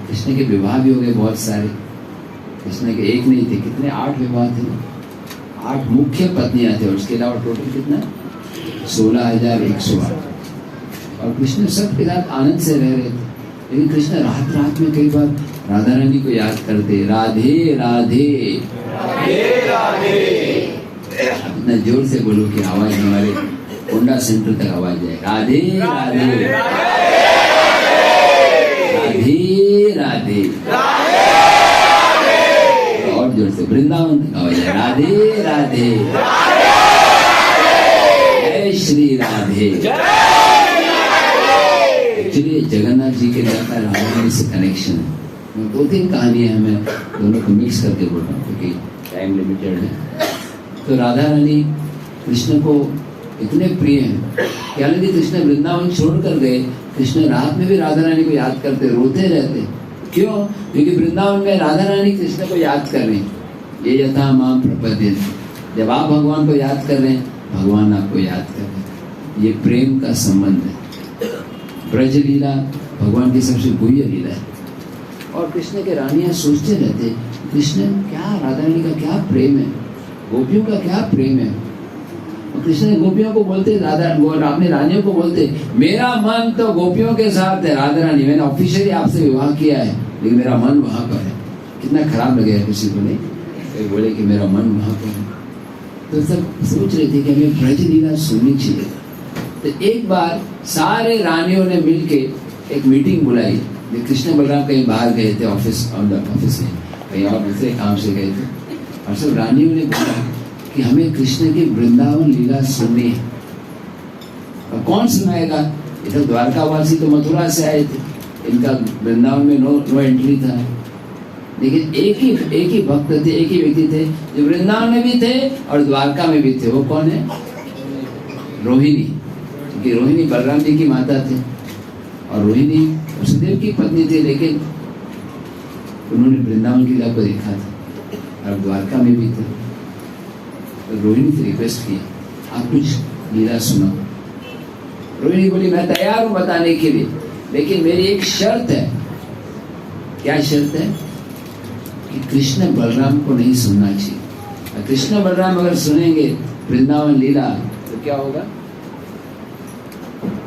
कृष्ण के विवाह भी हो गए बहुत सारे। कृष्ण के एक नहीं थे, कितने 8 विवाह थे, 8 मुख्य पत्नियां थे और उसके अलावा टोटल कितना 16,108। और कृष्ण सबके साथ आनंद से रह रहे थे। लेकिन कृष्ण रात रात में कई बार राधा रानी को याद करते, राधे राधे राधे राधे। इतना जोर से बोलो कि आवाज हमारे कोंडा सेंटर तक आवाज जाए, राधे राधे राधे राधे। और जोर से वृंदावन तक आवाज जाए, राधे राधे जय श्री राधे। एक्चुअली जगन्नाथ जी के जाता राधा रानी से कनेक्शन है। 2-3 कहानियां हैं, मैं दोनों को मिक्स करके बोल रहा हूँ क्योंकि टाइम लिमिटेड है। तो राधा रानी कृष्ण को इतने प्रिय हैं कि हालांकि कृष्ण वृंदावन छोड़कर गए, कृष्ण रात में भी राधा रानी को याद करते, रोते रहते। क्यों? क्योंकि वृंदावन में राधा रानी कृष्ण को याद कर रहे हैं। ये यथा मां प्रपद्यते, जब आप भगवान को याद कर रहे हैं, भगवान आपको याद कर रहे हैं। ये प्रेम का संबंध है। ब्रज लीला भगवान की सबसे गुह्य लीला है। और कृष्ण के रानियां सोचते रहते, कृष्ण क्या, राधा रानी का क्या प्रेम है, गोपियों का क्या प्रेम है। और कृष्ण गोपियों को बोलते, अपने रानियों को बोलते, मेरा मन तो गोपियों के साथ है राधा रानी, मैंने ऑफिशियली आपसे विवाह किया है लेकिन मेरा मन वहां पर है। कितना खराब लगेगा किसी को, नहीं बोले कि मेरा मन वहां पर है। तो सब सोच रहे थे कि हमें ब्रज लीला सुननी चाहिए। तो एक बार सारे रानियों ने मिलके एक मीटिंग बुलाई। कृष्ण बलराम कहीं बाहर गए थे, ऑफिस में कहीं और दूसरे काम से गए थे, और सब रानियों ने बोला कि हमें कृष्ण की वृंदावन लीला सुननी है। और कौन सुनाएगा? इधर द्वारकावासी तो मथुरा से आए थे, इनका वृंदावन में नो एंट्री था। लेकिन एक ही भक्त थे, एक ही व्यक्ति थे जो वृंदावन में भी थे और द्वारका में भी थे। वो कौन है? रोहिणी। क्योंकि रोहिणी बलराम जी की माता थे और रोहिणी वसुदेव की पत्नी थी, लेकिन उन्होंने वृंदावन की लीला को देखा था और द्वारका में भी थे। तो रोहिणी से रिक्वेस्ट किया, आप कुछ लीला सुनो। रोहिणी बोली, मैं तैयार हूं बताने के लिए, लेकिन मेरी एक शर्त है। क्या शर्त है? कि कृष्ण बलराम को नहीं सुनना चाहिए। कृष्ण बलराम अगर सुनेंगे वृंदावन लीला तो क्या होगा?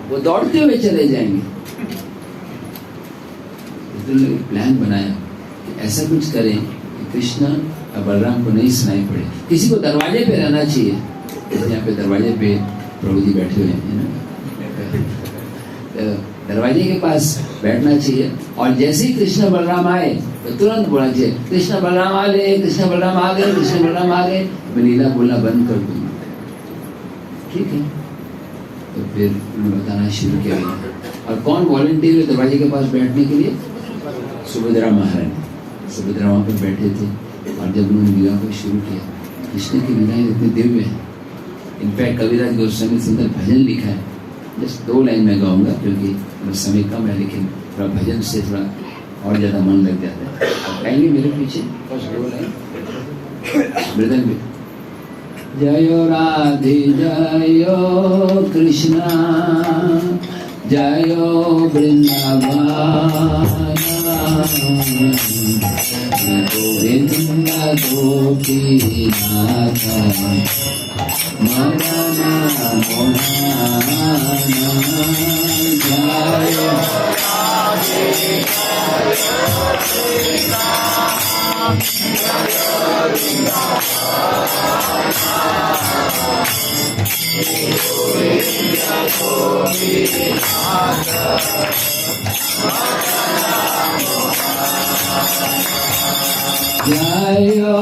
वो दौड़ते हुए चले जाएंगे। इसलिए प्लान बनाया कि ऐसा कुछ करें कि कृष्ण और बलराम को नहीं सुनाई पड़े। किसी को दरवाजे पे रहना चाहिए। यहाँ पे दरवाजे पे प्रभु जी बैठे हुए हैं ना, दरवाजे के पास बैठना चाहिए। और जैसे ही कृष्ण बलराम आए तो तुरंत बोलना चाहिए, कृष्ण बलराम आ गए, कृष्ण बलराम आ गए, कृष्ण बलराम आ गए। मैं लीला बोलना बंद कर दूंगा, ठीक है? तो फिर उन्होंने बताना शुरू किया। और कौन वॉलंटियर हुए दरवाजे के पास बैठने के लिए? सुभद्रा महारानी। सुभद्रा वहां पर बैठे थे और जब उन्होंने लीला को शुरू किया, कृष्ण की लीलाएं इतनी दिव्य है। इनफैक्ट कविराज गोस्वामी सुंदर भजन लिखा है, जस्ट 2 लाइन में गाऊंगा क्योंकि समय कम है, लेकिन थोड़ा भजन से थोड़ा और ज्यादा मन लग जाता है। गाएंगे मेरे पीछे फर्स्ट 2 लाइन मृदंग में। जयो राधे जयो कृष्णा, जयो वृंदावन, गोविंद गोपीनाथ, मदन जयो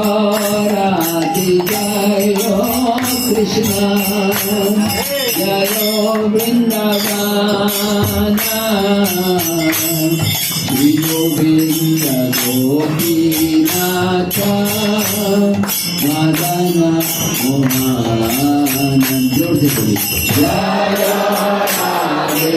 राधे जयो कृष्णा, जयो वृंदावन, श्री गोविंद गोपीनाथ, मदन मोहन। जोर से बोलिए, जय राधे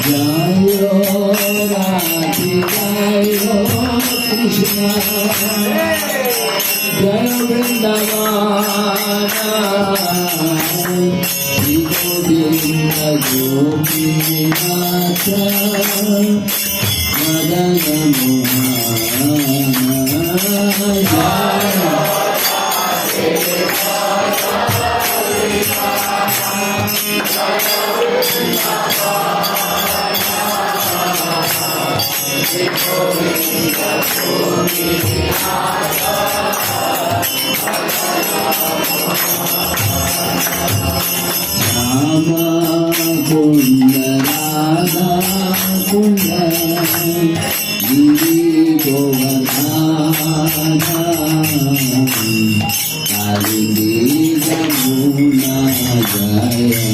जयो राधे जयो Krishna, Gopinath Madan Rama Kunda Radha Kunda Giri Govardhana Kalindi Jamuna Jaya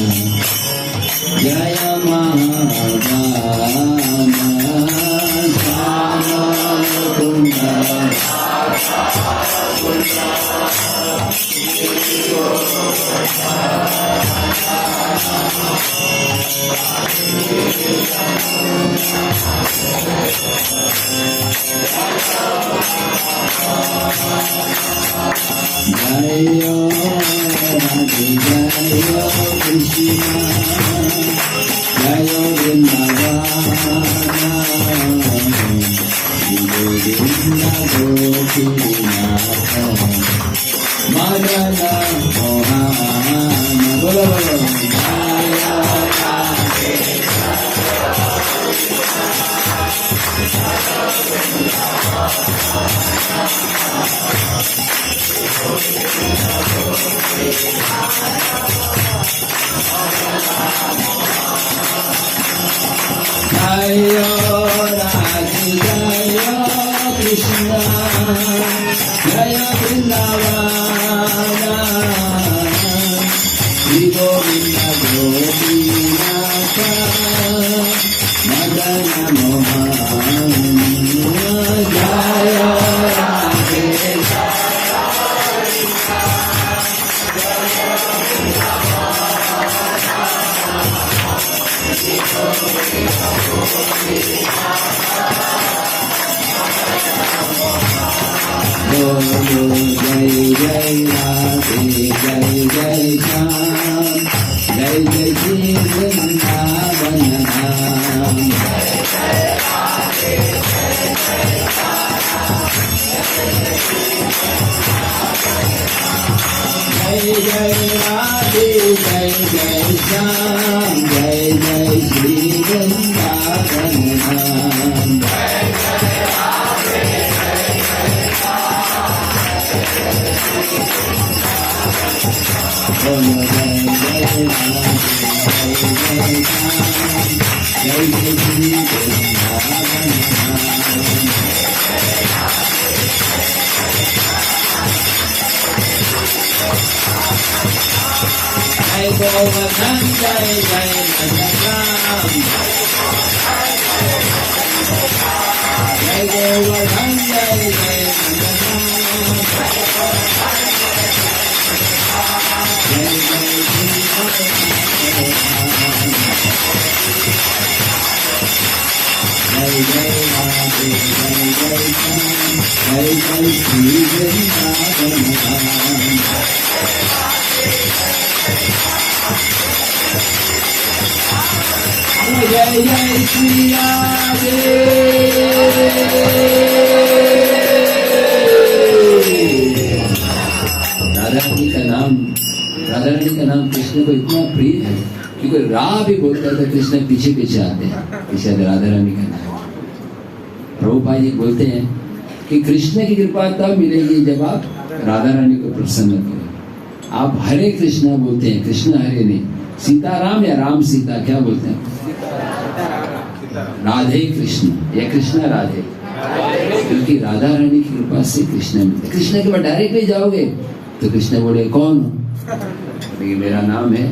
Jaya Mahadana Rama Kunda Jaya Radhe Jaya Krishna Jaya Vrindavana Govinda Gopinath Madana Mohana Bolo Bolo Jaya Radhe Jaya Radhe Jaya Krishna Jaya Vrindavana Shri Govinda Gopinath Madana Mohana Jaya Radhe Bolo Jai Jai Radhe Jai Jai Shyam Jai Jai Shri Vrindavan Dham Jai Jai Radhe Jai Jai Shyam Jai Jai Shri Vrindavan Dham Bolo Jai Jai Radhe Jai Jai Shyam Jai Jai Shri Vrindavan Dham Jai Govardhan Jai Jai Nandaram Jai Govardhan Jai Jai Nandaram Jai Jai Jai Jai Radhe Jai Jai Shyam Jai Jai Shri Vrindavan Dham Jai Jai Shri Radhe Radha Rani का नाम कृष्ण को इतना प्रिय है क्योंकि रा भी बोलता था कृष्ण पीछे पीछे आते हैं इसे राधा रानी का नाम प्रभुपाद जी बोलते हैं कि कृष्ण की कृपा तब मिलेगी जब आप राधा रानी को प्रसन्न करो आप हरे कृष्णा बोलते हैं कृष्ण हरे नहीं सीताराम या राम सीता क्या बोलते हैं राधे कृष्ण या कृष्ण राधे क्योंकि राधा रानी की कृपा से कृष्ण मिलते कृष्ण के बाद डायरेक्टली जाओगे तो कृष्ण बोले कौन हो मेरा नाम है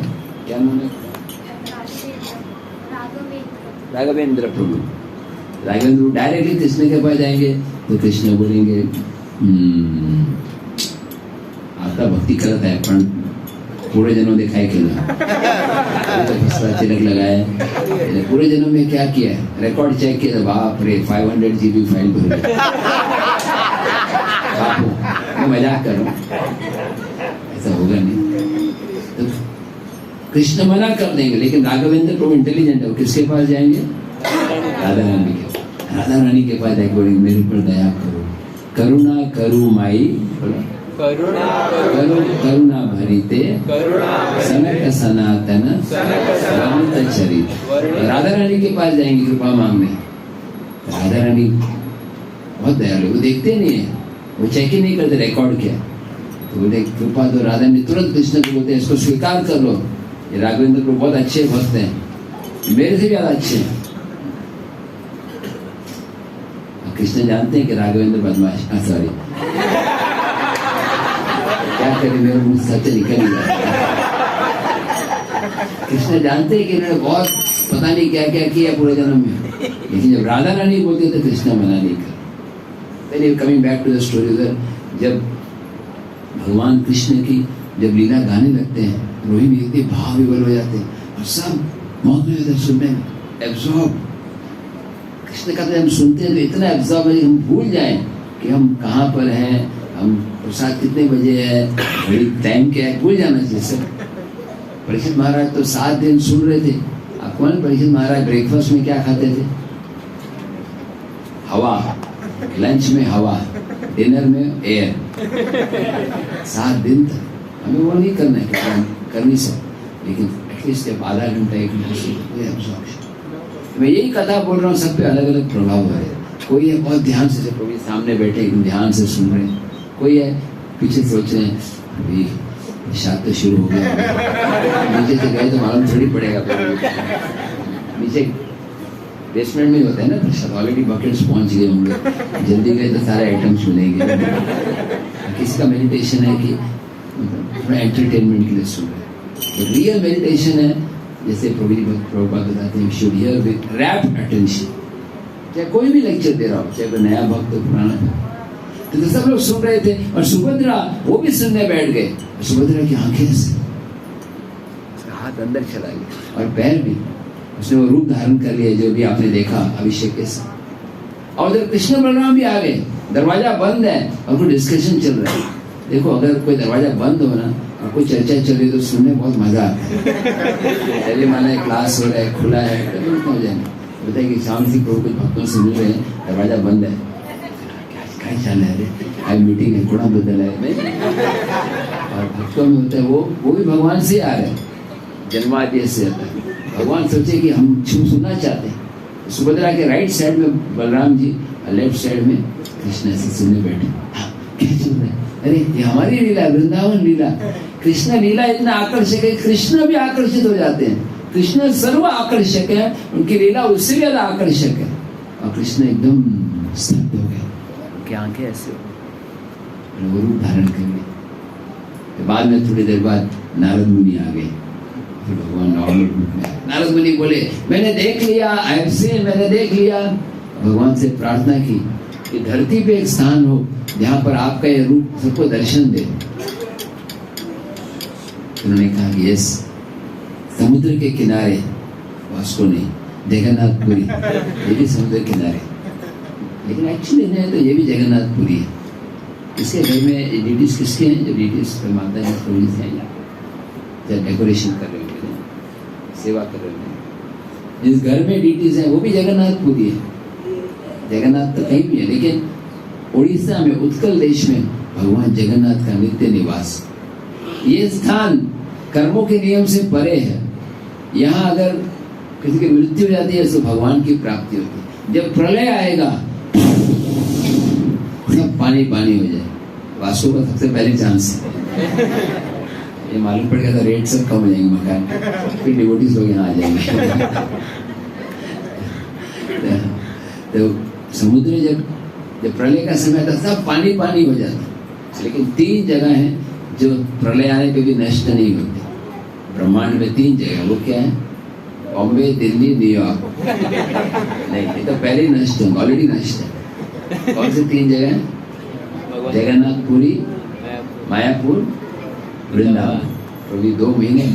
क्या नाम है राघवेंद्र प्रभु राघवेंद्र डायरेक्टली कृष्ण के पास जाएंगे तो कृष्ण बोलेंगे आता भक्ति करता है पण पूरे जन्म दिखाई केला तिलक लगाया पूरे जन्म में क्या किया है रिकॉर्ड चेक किया बाप रे 500 GB फाइल भर मैं मजाक कर रहा हूँ ऐसा होगा नहीं तो कृष्ण मना कर देंगे, लेकिन राघवेंद्र प्रभु इंटेलिजेंट है, वो किसके पास जाएंगे? राधा रानी के पास। राधा रानी के पास जाएंगे, बोलेंगे मेरे पर दया करो, करुणा करू माई, करुणा भरिते सनक सनातन रमत चरित। राधा रानी के पास जाएंगे कृपा मांगने। राधा रानी बहुत दयालु, वो देखते नहीं है, वो चेक ही नहीं करते रिकॉर्ड क्या। तो बोले कृपा, तो राधा ने तुरंत कृष्ण को बोलते हैं इसको स्वीकार कर लो, ये राघवेंद्र को बहुत अच्छे भक्त हैं, मेरे से भी ज्यादा अच्छे हैं। कृष्ण जानते हैं कि राघवेंद्र बदमाश, सॉरी क्या करें, मेरे मुंह सच निकल ही रहा है। कृष्ण जानते हैं कि इन्होंने बहुत पता नहीं क्या क्या किया पूरे जन्म में, लेकिन जब राधा रानी बोलते तो कृष्ण मना नहीं कर। पहले coming back to the story, जब भगवान कृष्ण की जब लीला गाने लगते हैं, रोहिणी इतने भाव विवल हो जाते हैं और सब मौन हो जाते हैं सुनने में, एब्जॉर्ब। कृष्ण का हम सुनते हैं तो इतना एब्जॉर्ब है, हम भूल जाएं कि हम कहाँ पर हैं, हम प्रसाद कितने बजे है, घड़ी टाइम क्या है, भूल जाना चाहिए सब। परीक्षित महाराज तो 7 दिन सुन रहे थे। आपको मालूम परीक्षित महाराज ब्रेकफास्ट में क्या खाते थे? हवा, लंच में हवा, डिनर में एयर। 7 दिन तक हमें वो नहीं करना है, कर नहीं सकते, लेकिन एटलीस्ट जब आधा घंटा 1 घंटा मैं यही कथा बोल रहा हूँ, सब पे अलग अलग प्रभाव हो रहे हैं। कोई है बहुत ध्यान से, प्रभु सामने बैठे एकदम ध्यान से सुन रहे हैं, कोई है पीछे सोच रहे हैं अभी शायद तो शुरू हो गया, नीचे से गए तो मालूम थोड़ी पड़ेगा। नीचे बेसमेंट में होता है ना प्रसाद, ऑलरेडी बकेट्स पहुंच गए होंगे, जल्दी गए तो सारे आइटम्स मिलेंगे। किसी का मेडिटेशन है कि थोड़ा एंटरटेनमेंट के लिए सुन रहे हैं, रियल मेडिटेशन है जैसे प्रभुपाद बताते हैं, should hear with wrapped attention. चाहे कोई भी लेक्चर दे रहा हो, चाहे कोई नया भक्त हो पुराना, तो सब लोग सुन रहे थे और सुभद्रा वो भी सुनने बैठ गए। सुभद्रा की आंखें से हाथ अंदर चला गया और पैर भी, उसने वो रूप धारण कर लिया जो भी आपने देखा अभिषेक के साथ। और जब कृष्ण बलराम भी आ गए, दरवाजा बंद है और कोई डिस्कशन चल रहा है। देखो अगर कोई दरवाजा बंद हो ना और कोई चर्चा चल रही तो सुनने बहुत मजा आता है। पहले माना क्लास हो रहा है, खुला है, तो हो जाएगा। बताइए कि शाम से प्रभु कुछ भक्तों से मिल रहे हैं, दरवाजा बंद है, क्या चल रहा है, आज मीटिंग है, थोड़ा बदल है। और भक्तों में होता है वो भी भगवान से आ रहे हैं, जन्माद्य से आता है। भगवान सोचे कि हम सुनना चाहते हैं। सुभद्रा के राइट साइड में बलराम जी और लेफ्ट साइड में कृष्ण से सुनने बैठे। क्या चल रहा है? अरे ये हमारी लीला, वृंदावन लीला, कृष्ण लीला इतना आकर्षक है, कृष्ण भी आकर्षित हो जाते हैं। कृष्ण सर्व आकर्षक है, उनकी लीला उससे भी ज्यादा आकर्षक है। और कृष्ण एकदम स्तब्ध हो गए, उनकी आंखें ऐसे हो, वो रूप धारण कर गए। बाद में थोड़ी देर बाद नारद मुनि आ गए, फिर भगवान नॉर्मल रूप में। नारद मुनि बोले मैंने देख लिया, मैंने देख लिया। भगवान से प्रार्थना की कि धरती पे एक स्थान हो जहां पर आपका ये रूप सबको दर्शन दे। उन्होंने कहा कि यस, समुद्र के किनारे, वास्को नहीं, जगन्नाथपुरी, ये भी समुद्र किनारे, लेकिन एक्चुअली नहीं तो ये भी जगन्नाथपुरी है। इसके घर में डीटीज किसके हैं? जो डीटीज माता है थोड़ी से हैं, जब डेकोरेशन कर रहे हैं, सेवा कर रहे हैं, जिस घर में डीटीज है वो भी जगन्नाथपुरी है। जगन्नाथ तो कहीं भी है, लेकिन उड़ीसा में, उत्कल देश में भगवान जगन्नाथ का नित्य निवास। ये स्थान कर्मों के नियम से परे है। यहाँ अगर किसी की मृत्यु हो जाती है तो भगवान की प्राप्ति होती है। जब प्रलय आएगा सब पानी पानी हो जाए, वास्तु का सबसे पहले चांस है। ये मालूम पड़ गया तो रेट सब कम हो जाएंगे मकान, फिर डिवोटीज लोग यहाँ आ जाएंगे। तो समुद्र जब प्रलय का समय था सब पानी पानी हो जाता, लेकिन 3 जगह हैं जो प्रलय आने पे भी नष्ट नहीं होते। ब्रह्मांड में 3 जगह, वो क्या है? बॉम्बे, दिल्ली, न्यूयॉर्क। नहीं, ये तो पहले ही नष्ट है, ऑलरेडी नष्ट है। कौन से 3 जगह हैं? जगन्नाथपुरी, मायापुर, वृंदावन। तो भी 2 महीने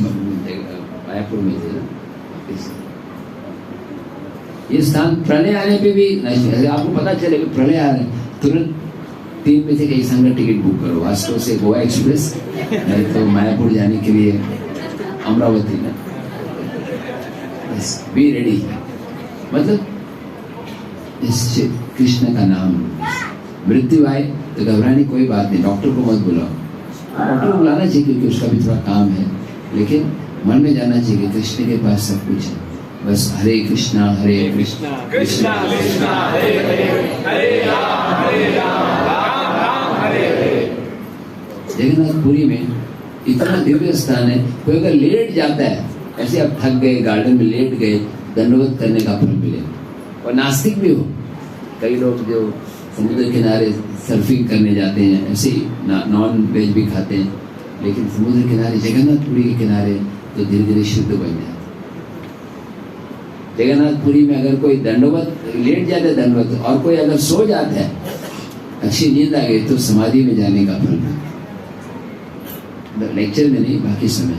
मायापुर में थे। ये स्थान प्रलय आने पे भी नष्ट है। आपको पता चले कि प्रलय आ रहा है, तुरंत 3 में से कहीं संग टिकट बुक करो, वास्तव से गोवा एक्सप्रेस, नहीं तो मायापुर जाने के लिए अमरावती ना, बी रेडी। मतलब इस कृष्ण का नाम, मृत्यु आए तो घबराने कोई बात नहीं, डॉक्टर को मत बुलाओ। डॉक्टर को बुलाना चाहिए क्योंकि उसका भी थोड़ा काम है, लेकिन मन में जाना चाहिए कि कृष्ण के पास सब कुछ है। बस हरे कृष्णा कृष्णा कृष्णा हरे हरे, हरे राम राम हरे हरे। जगन्नाथपुरी में इतना दिव्य स्थान है, कोई अगर लेट जाता है, ऐसे आप थक गए, गार्डन में लेट गए, दंडवत करने का फल मिलेगा। और नास्तिक भी हो, कई लोग जो समुद्र किनारे सर्फिंग करने जाते हैं, ऐसे ही नॉन वेज भी खाते हैं, लेकिन समुद्र किनारे जगन्नाथपुरी के किनारे तो धीरे धीरे शुद्ध बन जाते। जगन्नाथपुरी में अगर कोई दंडवत लेट जाता है, दंडवत, और कोई अगर सो जाता है, अच्छी नींद आ गई, तो समाधि में जाने का फल मिलता। लेक्चर में नहीं, बाकी समय।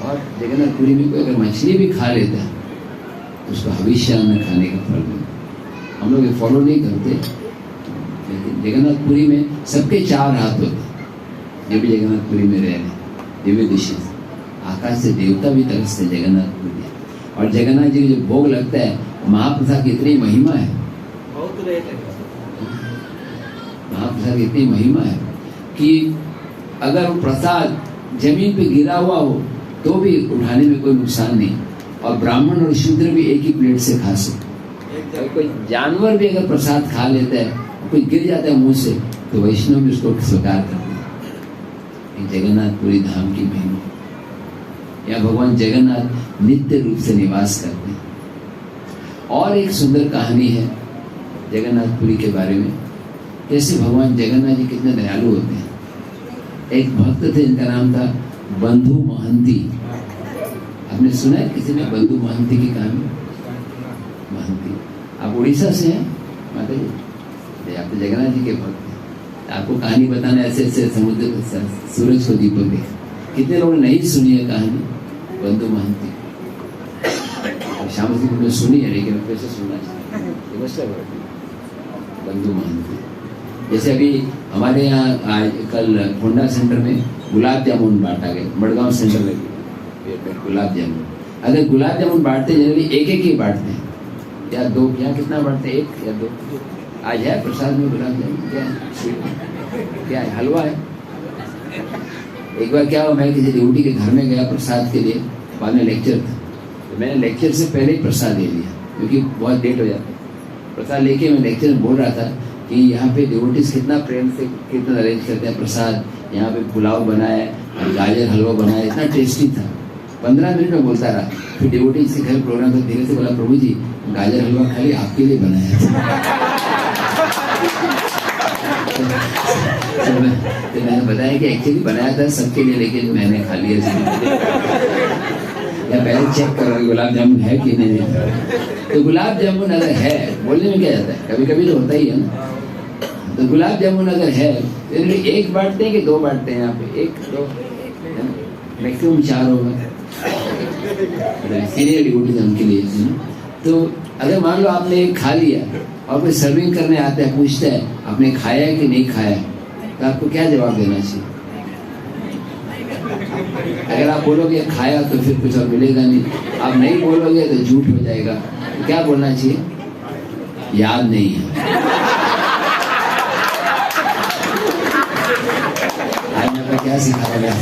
और जगन्नाथपुरी में कोई अगर मछली भी खा लेता है, उसको हविष्यान्न खाने का फल मिलता। हम लोग ये फॉलो नहीं करते, लेकिन जगन्नाथपुरी में सबके 4 हाथ होते, जो भी जगन्नाथपुरी में रह रहे, दिव्य दिशा से आकाश से देवता भी तरसते जगन्नाथपुरी। और जगन्नाथ जी को जो भोग लगता है, महाप्रसाद की इतनी महिमा है, महाप्रसाद की इतनी महिमा है कि अगर प्रसाद जमीन पे गिरा हुआ हो तो भी उठाने में कोई नुकसान नहीं, और ब्राह्मण और शूद्र भी एक ही प्लेट से खा सकते। कोई जानवर भी अगर प्रसाद खा लेता है, कोई गिर जाता है मुंह से, तो वैष्णव भी उसको स्वीकार करते हैं। जगन्नाथपुरी धाम की महिमा, या भगवान जगन्नाथ नित्य रूप से निवास करते हैं। और एक सुंदर कहानी है जगन्नाथपुरी के बारे में, कैसे भगवान जगन्नाथ जी कितने दयालु होते हैं। एक भक्त थे, इनका नाम था बंधु महंती। आपने सुना है किसी ने बंधु महंती की कहानी? महंती, आप उड़ीसा से हैं माता जी? आप तो जगन्नाथ जी के भक्त हैं। आपको कहानी बताना ऐसे ऐसे समुद्र सूरज को दीपक देखा। कितने लोगों ने नहीं सुनी है कहानी बंधु महंती? श्याम सिंह ने सुनी है, लेकिन कैसे सुनना चाहिए। बंधु महंती, जैसे अभी हमारे यहाँ कल होंडा सेंटर में गुलाब जामुन बांटा गया, मडगांव सेंटर में गुलाब जामुन। अगर गुलाब जामुन बांटते जनरली एक एक ही बांटते हैं, या 2, यहाँ कितना बांटते हैं? 1 या 2। आज है प्रसाद में गुलाब जामुन? क्या है? क्या है? हलवा है। एक बार क्या हुआ, मैं किसी ड्यूटी के घर में गया प्रसाद के लिए, बाद में लेक्चर था, तो मैंने लेक्चर से पहले ही प्रसाद ले लिया, क्योंकि बहुत लेट हो जाता है। प्रसाद लेके मैं लेक्चर में बोल रहा था कि यहाँ पे डिवोटीज कितना प्रेम से कितना अरेंज करते हैं प्रसाद। यहाँ पे पुलाव बनाया, गाजर हलवा बनाया, इतना टेस्टी था। 15 मिनट में बोलता रहा। फिर डिवोटीज के घर प्रोग्राम था, धीरे से बोला, प्रभु जी गाजर हलवा खाली आपके लिए बनाया था। तो मैंने बताया कि एक्चुअली बनाया था सबके लिए, लेकिन मैंने खा लिया। या पहले चेक करो गुलाब जामुन है कि नहीं। तो गुलाब जामुन अगर है, बोलने में क्या जाता है, कभी कभी तो होता ही है ना। तो गुलाब जामुन अगर है, तो 1 बांटते हैं कि 2 बांटते हैं? यहाँ पे 1 2 मैक्सिमम 4 होगा सीनियर डिवोटीज के लिए। तो अगर मान लो आपने एक खा लिया और कोई सर्विंग करने आता है, पूछता है आपने खाया है कि नहीं खाया, तो आपको क्या जवाब देना चाहिए? अगर आप बोलोगे खाया तो फिर कुछ और मिलेगा नहीं, आप नहीं बोलोगे तो झूठ हो जाएगा। तो क्या बोलना चाहिए? याद नहीं है। आज मैं क्या सिखाया गया?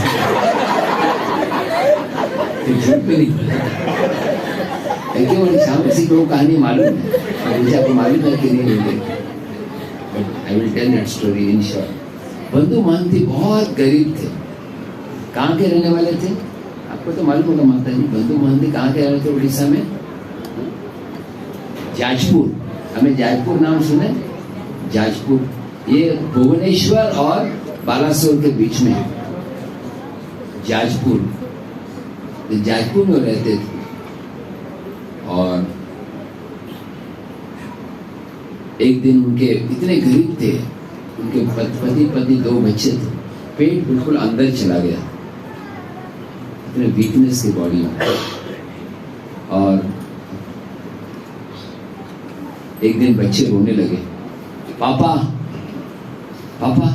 झूठ भी नहीं बोला। शाम किसी को कहानी मालूम है, मुझे आपको मालूम है कि नहीं? I will tell that story in short. Bandhu Mahanti बहुत गरीब थे। कहाँ के रहने वाले थे? आपको तो मालूम होगा माता जी। बंधु महंती कहाँ के रहने थे? उड़ीसा में जाजपुर। हमें जाजपुर नाम सुने? जाजपुर ये भुवनेश्वर और बालासोर के बीच में है जाजपुर। जाजपुर में रहते थे। और एक दिन उनके इतने गरीब थे, उनके पति 2 बच्चे थे, पेट बिल्कुल अंदर चला गया, इतने वीकनेस की बॉडी में। और एक दिन बच्चे रोने लगे, पापा पापा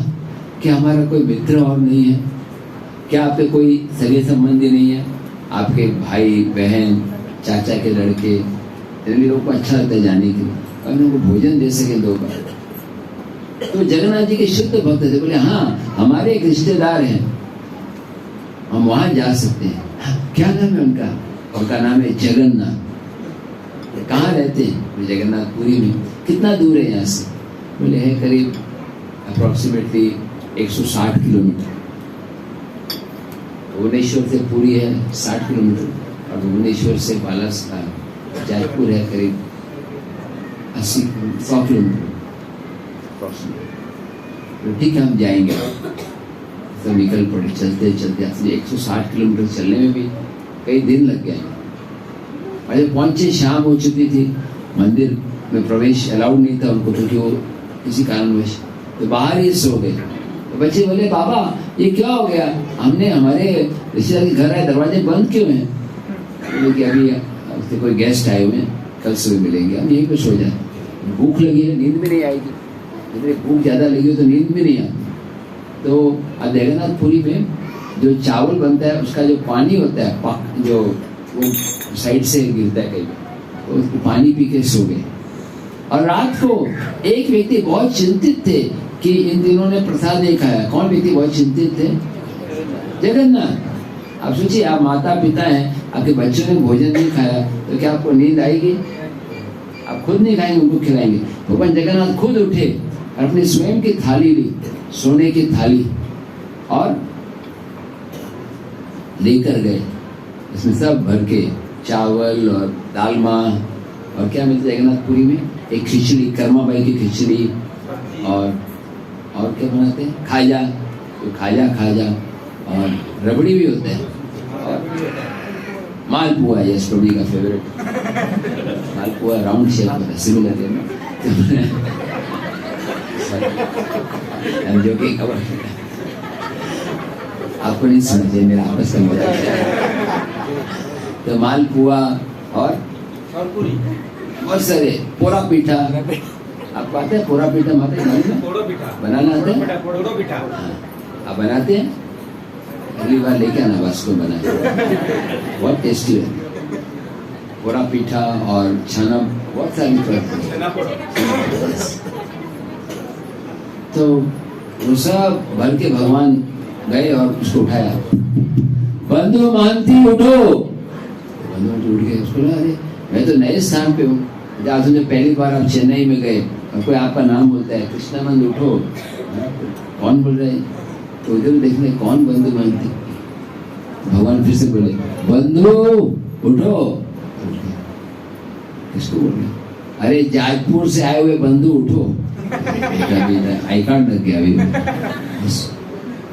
क्या हमारा कोई मित्र और नहीं है? क्या आपके कोई सगे संबंधी नहीं है? आपके भाई बहन चाचा के लड़के, इतने लोगों को अच्छा लगता है जाने के लिए, और उनको भोजन दे सके 2 बार। तो जगन्नाथ जी के शुद्ध भक्त थे। बोले हाँ, हमारे एक रिश्तेदार हैं, हम वहां जा सकते हैं। हाँ, क्या नाम है उनका? उनका नाम है जगन्नाथ। कहाँ रहते हैं? जगन्नाथपुरी में। कितना दूर है यहाँ से? बोले है करीब अप्रोक्सीमेटली 160 किलोमीटर। भुवनेश्वर से पुरी है 60 किलोमीटर, और भुवनेश्वर से जयपुर है करीब 100 किलोमीटर। तो ठीक है, हम जाएंगे। तो निकल पड़े, चलते चलते 160 किलोमीटर चलने में भी कई दिन लग गए। और जब पहुंचे, शाम हो चुकी थी। मंदिर में प्रवेश अलाउड नहीं था उनको, क्योंकि वो किसी कारणवश तो बाहर ही सो गए। तो बच्चे बोले बाबा ये क्या हो गया? हमने हमारे रिश्तेदार के घर आए, दरवाजे बंद क्यों हैं? कि अभी कोई गेस्ट आए हुए हैं, कल सुबह मिलेंगे, हम यहीं पे सो जाए। भूख लगी है, नींद भी नहीं आएगी। यदि भूख ज्यादा लगी हो तो नींद भी नहीं आती। तो अब जगन्नाथपुरी में जो चावल बनता है उसका जो पानी होता है, जो वो साइड से गिरता है कहीं, तो उसको पानी पी के सो गए। और रात को एक व्यक्ति बहुत चिंतित थे कि इन दिनों ने प्रसाद नहीं खाया। कौन व्यक्ति बहुत चिंतित थे? जगन्नाथ। आप सोचिए, आप माता पिता हैं, आपके बच्चों ने भोजन नहीं खाया, तो क्या आपको नींद आएगी? आप खुद नहीं खाएंगे, उनको खिलाएंगे। भगवान जगन्नाथ खुद उठे और अपनी स्वयं की थाली ली, सोने की थाली, और लेकर गए। इसमें सब भर के चावल और दालमा, और क्या मिलता है जगन्नाथपुरी में? एक खिचड़ी, कर्माबाई की खिचड़ी, और क्या बनाते हैं? खाजा, तो खाजा, और रबड़ी भी होता है, और मालपुआ, यस प्रभु का फेवरेट मालपुआ, राउंड शेप होता है, सिमिलर है जो कि आपको नहीं समझे, मेरा आपस का मजा। तो मालपुआ और पूरी, बहुत सारे, पोरा पीठा। आपको आता है पोरा पीठा? बनाना आता है? आप बनाते हैं? अगली बार लेके आना, वास्को बनाए, बहुत टेस्टी है। पोरा पीठा और छाना, बहुत सारी तो वो सब भर के भगवान गए और उसको उठाया। बंधु महंती उठो। बंधु उठ गए। उसको लगा अरे मैं तो नए स्थान पे हूँ। आज जब पहली बार आप चेन्नई में गए और कोई आपका नाम बोलता है कृष्णानंद उठो, कौन बोल रहे हैं? तो इधर देखने कौन बंधु महंती। भगवान फिर से बोले बंधु उठो। किसको बोल रहे? अरे जयपुर से आए हुए बंधु उठो। आई कार्ड लग गया अभी।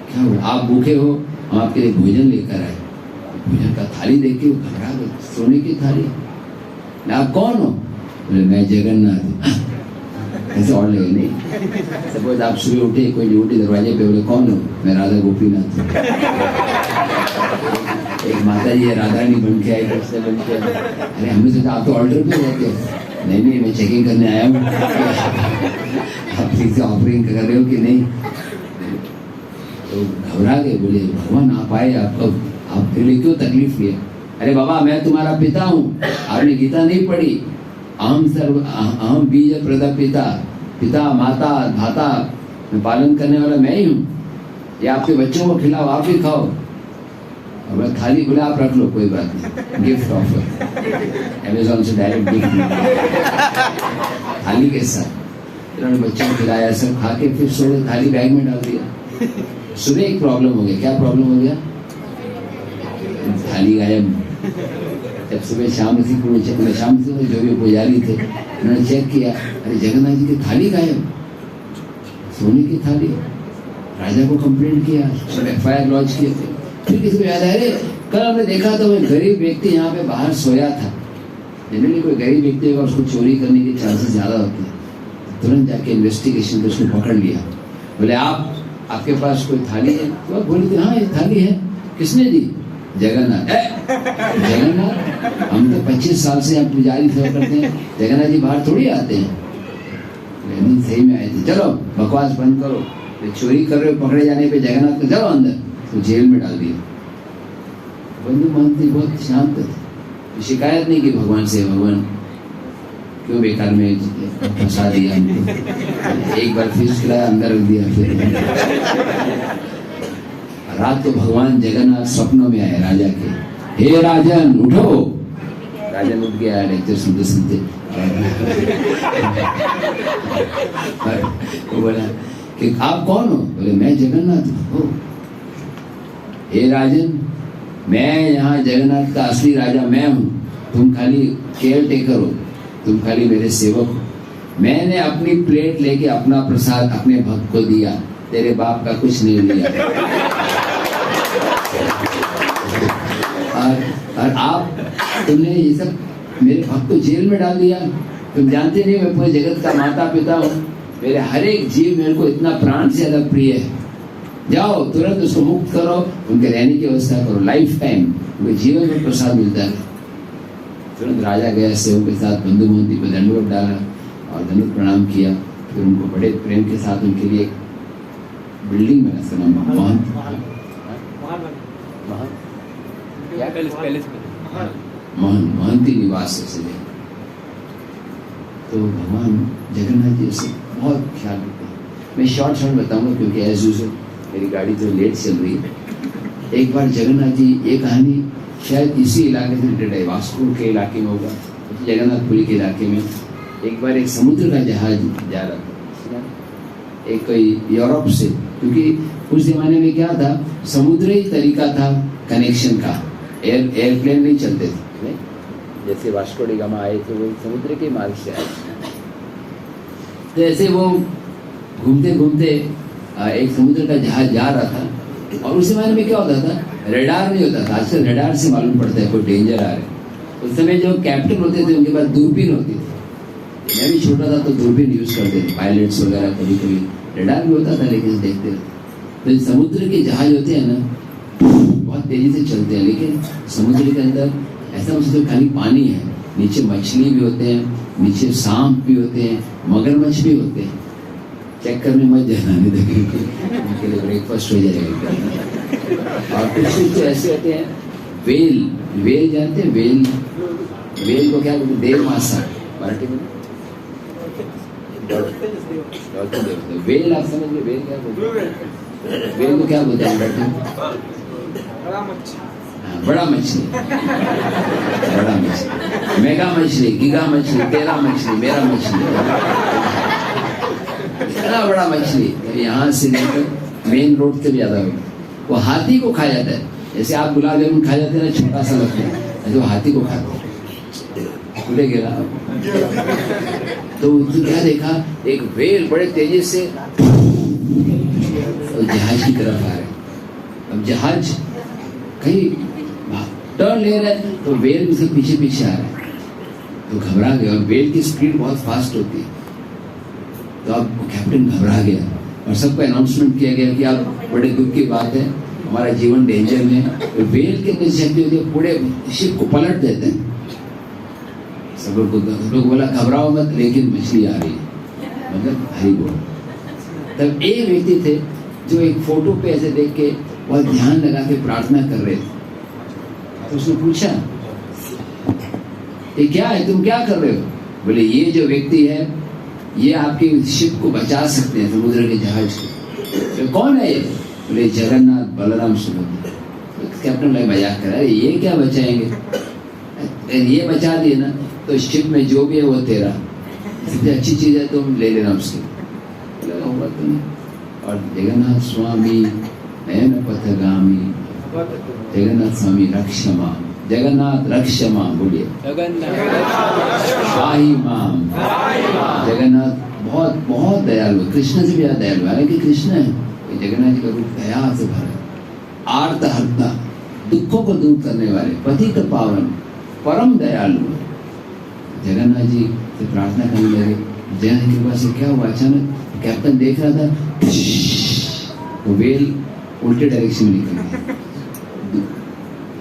क्या हुआ? आप भूखे हो, हम आपके लिए भोजन लेकर आए। भोजन का थाली देख के घबरा गए। सोने की थाली। आप कौन हो? बोले मैं जगन्नाथ हूँ। ऐसे और लगे नहीं। सपोज आप सुबह उठे, कोई ड्यूटी दरवाजे पे, बोले कौन हो? मैं राधा गोपीनाथ हूँ। एक माता जी है, राधा रानी बन के आई, कृष्ण बन के। अरे हमने सोचा आप तो ऑर्डर पे रहते हो। नहीं, मैं चेकिंग करने आया हूँ। आप ठीक से ऑपरेटिंग कर रहे हो कि नहीं? तो घबरा गए। बोले भगवान आप आए, आपके लिए क्यों तकलीफ लिए? अरे बाबा मैं तुम्हारा पिता हूँ, आपने गीता नहीं पढ़ी? अहम बीज प्रदा पिता माता धाता, मैं पालन करने वाला मैं ही हूँ। या आपके बच्चों को खिलाओ, आप भी खाओ। और थाली खुला, आप रख लो, कोई बात नहीं, गिफ्ट ऑफर अमेज़न से डायरेक्ट गिफ्ट थाली के साथ। इन्होंने बच्चों को खिलाया, सब खा के फिर सोने थाली बैग में डाल दिया। सुबह एक प्रॉब्लम हो गया। क्या प्रॉब्लम हो गया? थाली गायब। जब सुबह शाम से जो भी पुजारी थे उन्होंने चेक किया, अरे जगन्नाथ जी की थाली गायब, सोने की थाली। राजा को कंप्लेंट किया, सब FIR लॉन्च किए थे। फिर किसी को याद आया, अरे कल हमने देखा था वो गरीब व्यक्ति यहाँ पे बाहर सोया था। जनरली कोई गरीब व्यक्ति होगा, उसको चोरी करने के चांसेस ज्यादा होते हैं। तुरंत जाके इन्वेस्टिगेशन पे उसको पकड़ लिया। बोले आपके पास कोई थाली है? तो बोले हाँ ये थाली है। किसने दी? जगन्नाथ। जगन्नाथ, हम तो 25 साल से आप पुजारी सेवा करते हैं, जगन्नाथ जी बाहर थोड़ी आते हैं। लेकिन सही में आए थे। चलो बकवास बंद करो, चोरी कर रहे हो, पकड़े जाने पे जगन्नाथ को चलो अंदर। तो जेल में डाल दिया। बंधु महंती बहुत शांत थे, शिकायत नहीं की भगवान से, भगवान क्यों बेकार में फंसा दिया हमको, एक बार फिर खिलाया, अंदर रख दिया। फिर रात को भगवान जगन्नाथ स्वप्नों में आए राजा के, हे राजन उठो। राजन उठ गया लेक्चर सुनते सुनते। वो बोला कि आप कौन हो? बोले मैं जगन्नाथ हूँ। हे राजन, मैं यहाँ जगन्नाथ का असली राजा मैं हूँ, तुम खाली केयर टेकर हो, तुम खाली मेरे सेवक हो। मैंने अपनी प्लेट लेके अपना प्रसाद अपने भक्त को दिया, तेरे बाप का कुछ नहीं लिया। और आप, तुमने ये सब मेरे भक्त को जेल में डाल दिया। तुम जानते नहीं मैं पूरे जगत का माता पिता हूँ, मेरे हर एक जीव मेरे को इतना प्राण से ज्यादा प्रिय है। जाओ तुरंत उसको मुक्त करो, उनके रहने की व्यवस्था करो, लाइफ टाइम उनके जीवन में प्रसाद मिलता है। तुरंत राजा गया, सेवक के साथ बंधु महंती को दंडवत डाला और दंडवत प्रणाम किया। फिर उनको बड़े प्रेम के साथ उनके लिए बिल्डिंग बना, इसका नाम महंती निवास है। तो भगवान जगन्नाथ जी से बहुत ख्याल रखते हैं। मैं शॉर्ट बताऊंगा क्योंकि एज यूजुअल मेरी गाड़ी तो लेट चल रही है। एक बार जगन्नाथ जी, ये कहानी शायद इसी इलाके से रिलेटेड है, वास्को के इलाके में होगा, जगन्नाथपुरी के इलाके में। एक बार एक समुद्र का जहाज जा रहा था, एक कोई यूरोप से, क्योंकि उस जमाने में क्या था, समुद्र ही तरीका था कनेक्शन का, एयरप्लेन नहीं चलते थे। जैसे वास्को डी गामा आए थे वो समुद्र के मार्ग से आए। तो ऐसे वो घूमते घूमते एक समुद्र का जहाज जा रहा था। और उस जमाने में क्या होता था, रेडार नहीं होता था। आजकल रेडार से मालूम पड़ता है कोई डेंजर आ रहा है। उस समय जो कैप्टन होते थे उनके पास दूरबीन होती थी। मैं भी छोटा था तो दूरबीन यूज करते थे, पायलट्स वगैरह। कभी कभी रेडार भी होता था लेकिन देखते थे। तो समुद्र के जहाज होते हैं ना, बहुत तेजी से चलते हैं, लेकिन समुद्र के अंदर ऐसा उसमें खाली पानी है, नीचे मछली भी होते हैं, नीचे सांप भी होते हैं, मगरमच्छ भी होते हैं। चेक करने मत जाना, नहीं उनके लिए ब्रेकफास्ट हो जाएगा। और कुछ तो ऐसे होते हैं, वेल जानते हैं? वेल को क्या बोलते हैं? देव मासा मराठी में वेल, आप समझ गए? वेल क्या बोलते हैं? वेल को क्या बोलते हैं मराठी में? बड़ा मछली, बड़ा मछली, मेगा मछली, गीगा मछली, तेरा मछली, मेरा मछली, इतना बड़ा मछली। यहाँ से लेकर मेन रोड से भी ज्यादा होगा। वो हाथी को खा जाता है, जैसे आप गुलाब जामुन खा जाते हैं ना, छोटा सा लगता है, जो हाथी को खाते हैं। भूले गिरा तो क्या देखा, एक वेल बड़े तेजी से जहाज की तरफ आ रहे। अब जहाज कहीं टर्न ले रहा है तो वेल उसके पीछे पीछे आ रहा है, तो घबरा गया। और वेल की स्पीड बहुत फास्ट होती है, तो अब कैप्टन घबरा गया और सबको अनाउंसमेंट किया गया कि आप, बड़े दुख की बात है, हमारा जीवन डेंजर में है। तो वेल के अंदर शक्ति होती है, पूरे शिप को पलट देते हैं। सब लोग बोला घबराओ मत, लेकिन मछली आ रही है, मतलब हरी बोल। तब एक व्यक्ति थे जो एक फोटो पे ऐसे देख के बहुत ध्यान लगा के प्रार्थना कर रहे थे। तो उसने पूछा, ये क्या है, तुम क्या कर रहे हो? बोले ये जो व्यक्ति है ये आपकी शिप को बचा सकते हैं, समुद्र के जहाज को। तो कौन है ये? बोले जगन्नाथ बलराम सुभद्रा। कैप्टन भाई मजाक कर रहा है, ये क्या बचाएंगे? ये बचा दिए ना तो शिप में जो भी है वो तेरा, सबसे अच्छी चीज है, तुम ले लेना उसकी। होगा तो नहीं। और जगन्नाथ स्वामी नयन पथगामी, जगन्नाथ स्वामी रक्षमा, जगन्नाथ रक्षमा, बोलिए शाही माम। जगन्नाथ बहुत बहुत दयालु, कृष्ण से भी ज्यादा दयालु। हालांकि कृष्ण है, जगन्नाथ जी का रूप दया से भरा, आर्त हरता, दुखों को दूर करने वाले, पतित पावन, परम दयालु। जगन्नाथ जी से प्रार्थना करने लगे। जगन्नाथ की कृपा से क्या हुआ, अचानक कैप्टन देख रहा था, वो वेल उल्टे डायरेक्शन में निकल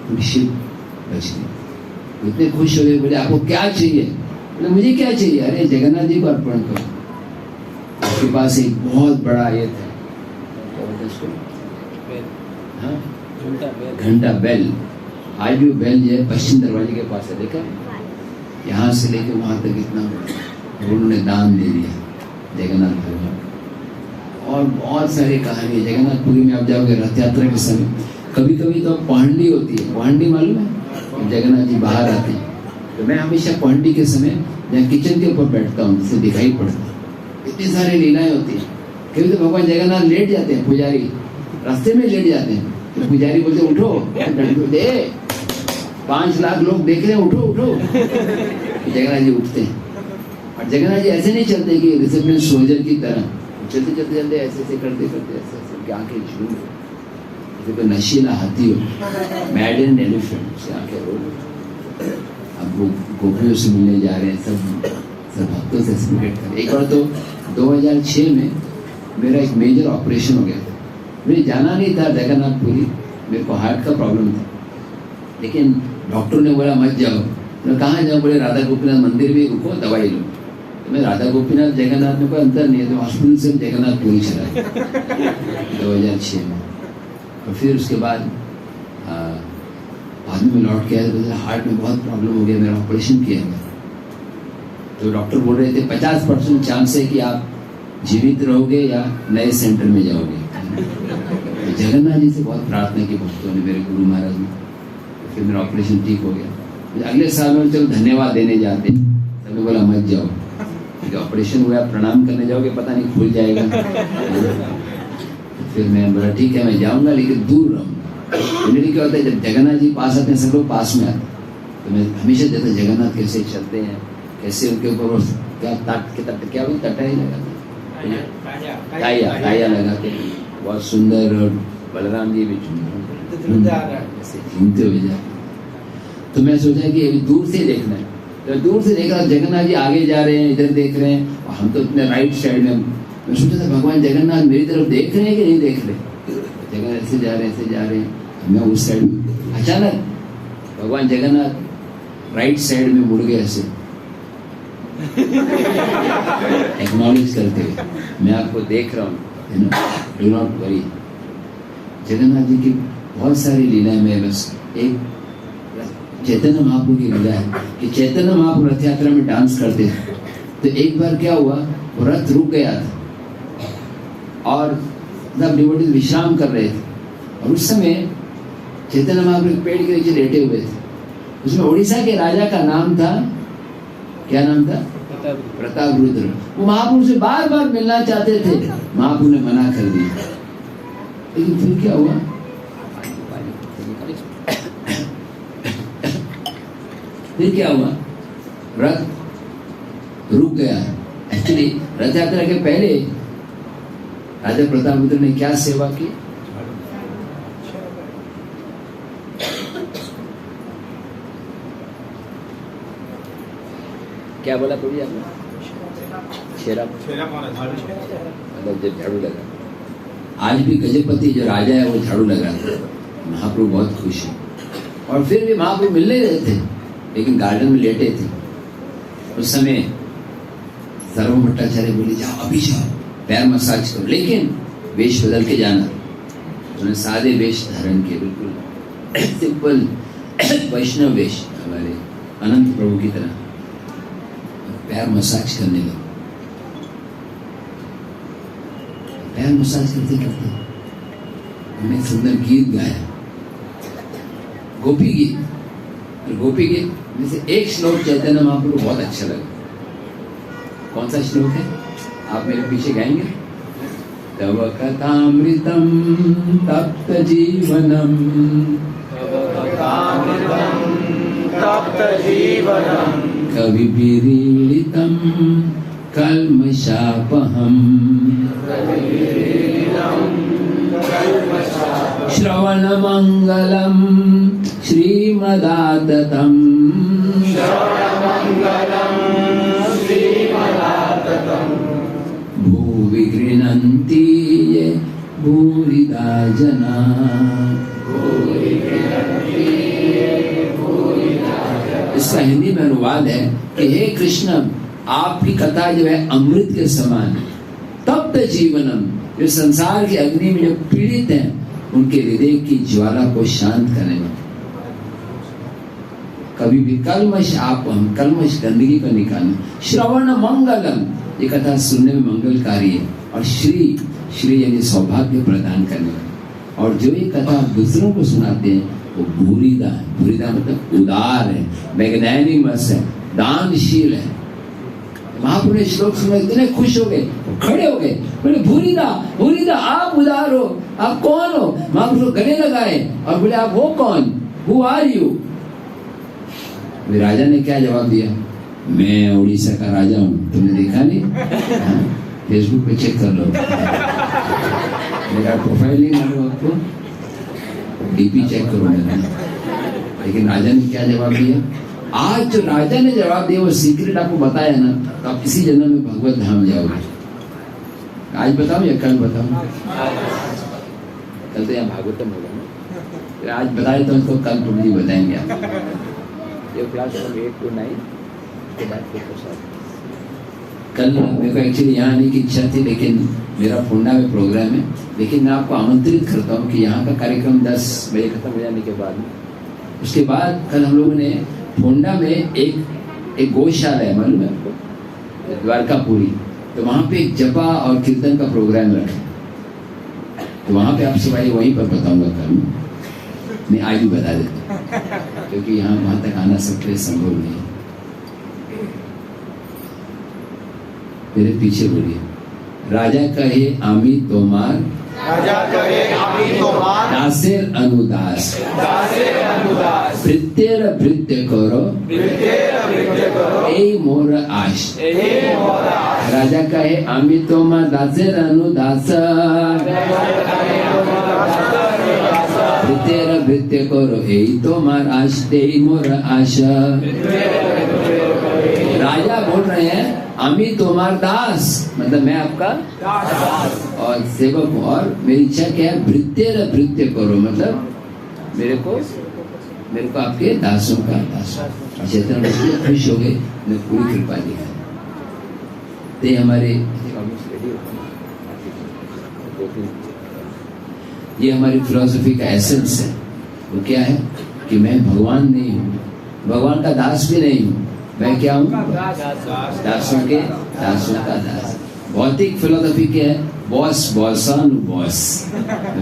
गई, शिप बच गई। इतने खुश हो गए, बोले आपको क्या चाहिए? बोले मुझे क्या चाहिए? अरे जगन्नाथ जी को अर्पण करो। उसके पास एक बहुत बड़ा ये था, हाँ, घंटा बेल, आज भी बेल जो है पश्चिम दरवाजे के पास है, देखा? यहाँ से लेके वहां तक इतना उन्होंने दान दे दिया जगन्नाथ भगवान। और बहुत सारी कहानी है जगन्नाथपुरी में। आप जाओगे रथ यात्रा के समय, कभी कभी तो पहंडी होती है, पहंडी मालूम है, जगन्नाथ जी बाहर आते हैं, तो मैं हमेशा पहंडी के समय जहाँ किचन के ऊपर बैठता हूँ, जिससे दिखाई पड़ता है, इतनी सारी लीलाएं होती है। कभी तो भगवान जगन्नाथ लेट जाते हैं, पुजारी रास्ते में लेट जाते हैं, तो पुजारी बोलते उठो, दे 5 लाख लोग देख रहे हैं, उठो उठो। जगन्नाथ जी उठते हैं, और जगन्नाथ जी ऐसे नहीं चलते कि रिसेप्शन सोल्जर की तरह, चलते चलते चलते ऐसे ऐसे करते करते ऐसे ऐसे आंखें झूम, जैसे कोई नशीला हाथी हो, मैड एंड एलिफेंट से आंखें रोल। अब वो गोपियों से मिलने जा रहे हैं, सब भक्तों से एसोसिएट कर। एक बार तो 2006 में मेरा एक मेजर ऑपरेशन हो गया था, मुझे जाना नहीं था जगन्नाथपुरी, मेरे को हार्ट का प्रॉब्लम था, लेकिन डॉक्टर ने बोला मत जाओ। मैं कहाँ जाऊँ? बोले राधा गोपीनाथ मंदिर में रुको, दवाई लो। तो मैं राधा गोपीनाथ जगन्नाथ में कोई अंतर नहीं है, तो हॉस्पिटल से जगन्नाथपुरी चला 2006 में। और फिर उसके बाद बाद में लौट के आया, तो हार्ट में बहुत प्रॉब्लम हो गया, मेरा ऑपरेशन किया गया। तो डॉक्टर बोल रहे थे 50% चांस है कि आप जीवित रहोगे या नए सेंटर में जाओगे। तो जगन्नाथ जी से बहुत प्रार्थना की भक्तों ने, मेरे गुरु महाराज ने, तो फिर मेरा ऑपरेशन ठीक हो गया। तो अगले साल में चलो धन्यवाद देने जाते, सबने बोला मत जाओ, क्योंकि ऑपरेशन हुआ, प्राणाम करने जाओगे पता नहीं खुल जाएगा। तो फिर मैं बोला ठीक है मैं जाऊंगा, लेकिन दूर रहूंगा। मेरे क्या होता है, जब जगन्नाथ जी पास आते हैं, सब लोग पास में आते हैं, तो मैं हमेशा जैसे जगन्नाथ कैसे चलते हैं, कैसे उनके ऊपर क्या क्या भी तटाई लगाते हैं, ताया लगाते हैं, बहुत सुंदर। और बलराम जी भी ऐसे घूमते हुए जाते। तो मैं सोचा कि अभी दूर से देखना है, तो दूर से देखा जगन्नाथ जी आगे जा रहे हैं, इधर देख रहे हैं, और हम तो अपने राइट साइड में। मैं सोचा था भगवान जगन्नाथ मेरी तरफ देख रहे हैं कि नहीं देख रहे। जगन्नाथ ऐसे जा रहे हैं, मैं उस साइड में। अचानक भगवान जगन्नाथ राइट साइड में मुड़ गए ऐसे, एक्नॉलेज करते हुए, मैं आपको देख रहा हूँ, है ना, do not worry. Jagannath ji की बहुत सारी लीलाएं में, बस एक चैतन्य महाप्रभु की लीला है कि चैतन्य महाप्रभु रथ यात्रा में डांस करते थे। तो एक बार क्या हुआ, वो रथ रुक गया था और सब डिवोटीज विश्राम कर रहे थे, और उस समय चैतन्य महाप्रभु एक पेड़ के नीचे लेटे हुए थे। उसमें उड़ीसा के राजा का नाम था, क्या नाम था? प्रताप रुद्र। वो महाप्रभु से बार बार मिलना चाहते थे, महाप्रभु ने मना कर दिया। लेकिन फिर क्या हुआ, रथ रुक गया। एक्चुअली रथ यात्रा के पहले राजा प्रताप रुद्र ने क्या सेवा की? क्या बोला प्रभु आपने? मतलब जब झाड़ू लगा, आज भी गजपति जो राजा है वो झाड़ू लगाते हैं, महाप्रभु बहुत खुश है। और फिर भी महाप्रभु मिल नहीं रहे थे, लेकिन गार्डन में लेटे थे। उस समय सर्व भट्टाचार्य बोले जाओ अभी जाओ पैर मसाज करो, लेकिन वेश बदल के जाना। उन्होंने सादे वेश धारण किए, बिल्कुल सिंपल वैष्णव वेश, हमारे अनंत प्रभु की तरह। पैर मसाज करने लगे, पैर मसाज करते करते उन्होंने सुंदर गीत गाया, गोपी गीत। और गोपी गीत में से एक श्लोक चैतन्य महाप्रभु बहुत अच्छा लगा। कौन सा श्लोक है? आप मेरे पीछे गाएंगे? तव कथामृतम तप्त जीवनम, तप्त जीवनम, कवि विरीडितम कल्मषापहम, श्रवण मंगलम श्रीमदाततम, भूवि गृह्णन्ति ये भूरिदा जना। इसका हिंदी में अनुवाद है कि हे कृष्ण, आपकी कथा जो है अमृत के समान, तप्त जीवनम, जो संसार की अग्नि में जो पीड़ित हैं उनके हृदय की ज्वाला को शांत करने में। कभी भी कलमश कलमश गंदगी को निकालना। श्रवण मंगलम, ये कथा सुनने में मंगलकारी है। और श्री यानी सौभाग्य प्रदान करने में। और जो ये कथा दूसरों को सुनाते हैं वो भूरिदा है। भूरिदा मतलब उदार है, मैग्नैनिमस है, दानशील है। महाप्रभु ने श्लोक सुना, इतने खुश हो गए, खड़े हो गए, बोले भूरिदा आप उदार हो, आप कौन हो? महाप्रभु गले लगाए और बोले आप हो कौन? Who are you? राजा ने क्या जवाब दिया? मैं उड़ीसा का राजा हूँ, तुमने देखा नहीं? फेसबुक पे चेक कर लो, मेरा प्रोफाइल नहीं मालूम आपको, डीपी चेक करो मेरा। लेकिन राजा ने क्या जवाब दिया? आज जो राजा ने जवाब दिया वो सीक्रेट आपको बताया ना, तो आप किसी जन्म में भगवत धाम जाओगे। आज बताओ या कल बताओ? कल तो यहाँ भागवतम होगा ना, तो आज बताए तो उसको कल प्रभु जी बताएंगे आप। ये क्लास 8 to 9 के बाद फिर कल मेरे को एक्चुअली यहाँ आने की इच्छा थी, लेकिन मेरा फोंडा में प्रोग्राम है। लेकिन मैं आपको आमंत्रित करता हूँ कि यहाँ का कार्यक्रम 10 बजे खत्म हो जाने के बाद, उसके बाद कल हम लोगों ने फोंडा में एक गौशाला है, मालूम है आपको, द्वारकापुरी, तो वहाँ पे एक जपा और कीर्तन का प्रोग्राम रखा। तो वहाँ पे आपसे भाई वहीं पर बताऊंगा कल, मैं आज भी बता देता हूँ, क्योंकि यहाँ वहाँ तक आना सबके लिए संभव नहीं है। मेरे पीछे बोलिए, राजा कहे आमी तोमार, दासेर अनुदास, भृत्यर भृत्य करो, ए मोर आश। राजा कहे आमी तोमार दासेर अनुदास, भृत्यर भृत्य करो, ए तोमार आश, ते मोर आश। राजा बोल रहे हैं अमी तोमार दास, मतलब मैं आपका दास और सेवक हूँ, और मेरी इच्छा क्या है? भृत्य भृत्य करो, मतलब मेरे को आपके दासों का दास। और चैतन्य खुश हो गए, ने पूरी कृपा दिखाई। ते हमारे ये हमारी फिलॉसफी का एसेंस है। वो क्या है कि मैं भगवान नहीं हूँ, भगवान का दास भी नहीं हूँ, मैं क्या हूँ? दासों का दास। भौतिक फिलोसफी क्या है? बॉस, बॉसन, बॉस,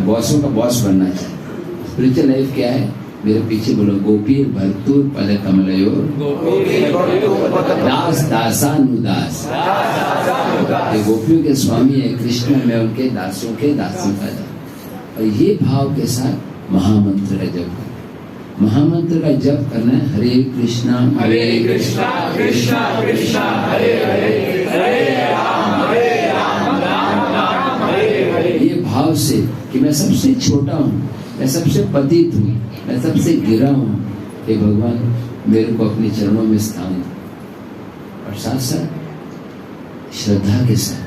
बॉसों का बॉस बनना चाहिए। स्पिरिचुअल लाइफ क्या है? मेरे पीछे बोलो, गोपीर भरतूर पद कमलयोर, दास दासानुदास। ये गोपियों के स्वामी है कृष्ण, मैं उनके दासों का दास। और ये भाव के साथ महामंत्र का जप, महामंत्र का जप करना है। हरे कृष्णा कृष्णा कृष्णा हरे हरे, हरे राम राम राम हरे हरे। ये भाव से कि मैं सबसे छोटा हूँ, मैं सबसे पतित हूँ, मैं सबसे गिरा हूँ, हे भगवान मेरे को अपने चरणों में स्थान दो। और साथ साथ श्रद्धा के साथ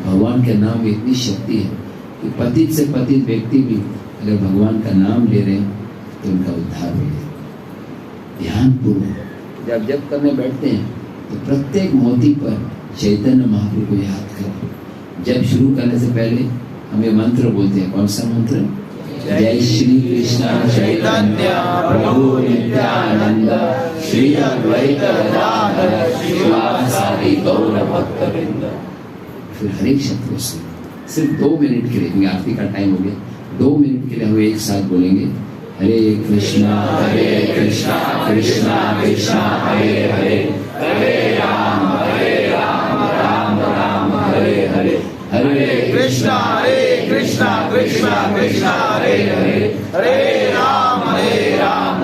भगवान के नाम में इतनी शक्ति है कि पतित से पतित व्यक्ति भी अगर भगवान का नाम ले रहे हैं तो उनका उद्धार हो गया। ध्यान पूर्वक जब करने बैठते हैं तो प्रत्येक मोती पर चैतन्य महाप्रभु को याद करें। जब शुरू करने से पहले हम ये मंत्र बोलते हैं। कौन सा मंत्र? जय श्री कृष्ण चैतन्य प्रभु नित्यानंद, श्री अद्वैत गदाधर श्रीवासादि गौर भक्तवृंद। फिर हर एक शब्द को सिर्फ 2 मिनट के लिए, क्योंकि आरती का टाइम हो गया, 2 मिनट के लिए हम एक साथ बोलेंगे। हरे कृष्णा कृष्णा कृष्णा हरे हरे, हरे राम राम राम हरे हरे, हरे कृष्णा कृष्णा कृष्णा हरे हरे, हरे राम राम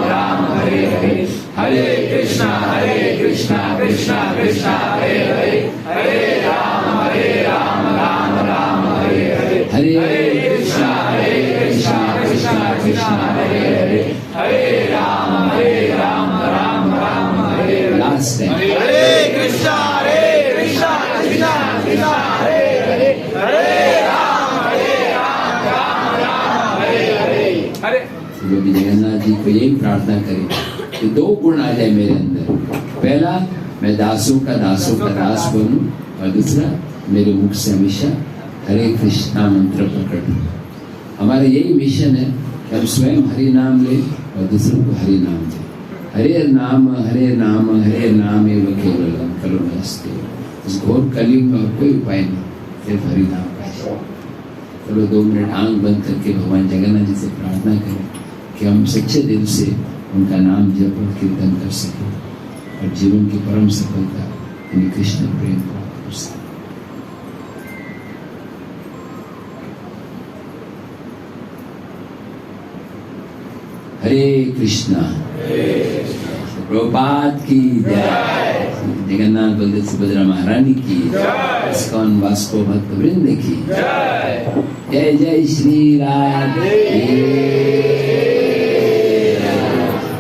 राम हरे हरे, हरे कृष्णा कृष्णा कृष्णा हरे हरे, हरे राम राम राम हरे हरे, हरे कृष्णा कृष्णा कृष्णा हरे हरे, हरे राम राम राम हरे हरे। लास्ट टाइम हरे कृष्णा कृष्णा कृष्णा हरे हरे, हरे राम राम हरे हरे, हरे। योगी जगन्नाथ जी को यही प्रार्थना करें कि 2 गुण आ जाए मेरे अंदर। पहला, मैं दासों का दास बनूं, और दूसरा, मेरे मुख से हमेशा हरे कृष्णा मंत्र प्रकट हो। हमारा यही मिशन है कि हम स्वयं हरि नाम लें और दूसरों को हरि नाम दें। हरे नाम हरे नाम हरे नाम एवं केवलम कलो नमस्ते। इस घोर कलयुग में और कोई उपाय नहीं, सिर्फ हरि नाम का। चलो 2 मिनट आंख बंद करके भगवान जगन्नाथ जी से प्रार्थना करें कि हम सच्चे दिल से उनका नाम जप और कीर्तन कर सकें और जीवन की परम सफलता यानी कृष्ण प्रेम प्राप्त कर सकें। हरे कृष्णा। प्रभुपाद की जय। जगन्नाथ बलदेव सुभद्रा महारानी की जय। इस्कॉन वास्को भक्त वृंद की जय। जय जय श्री राधे।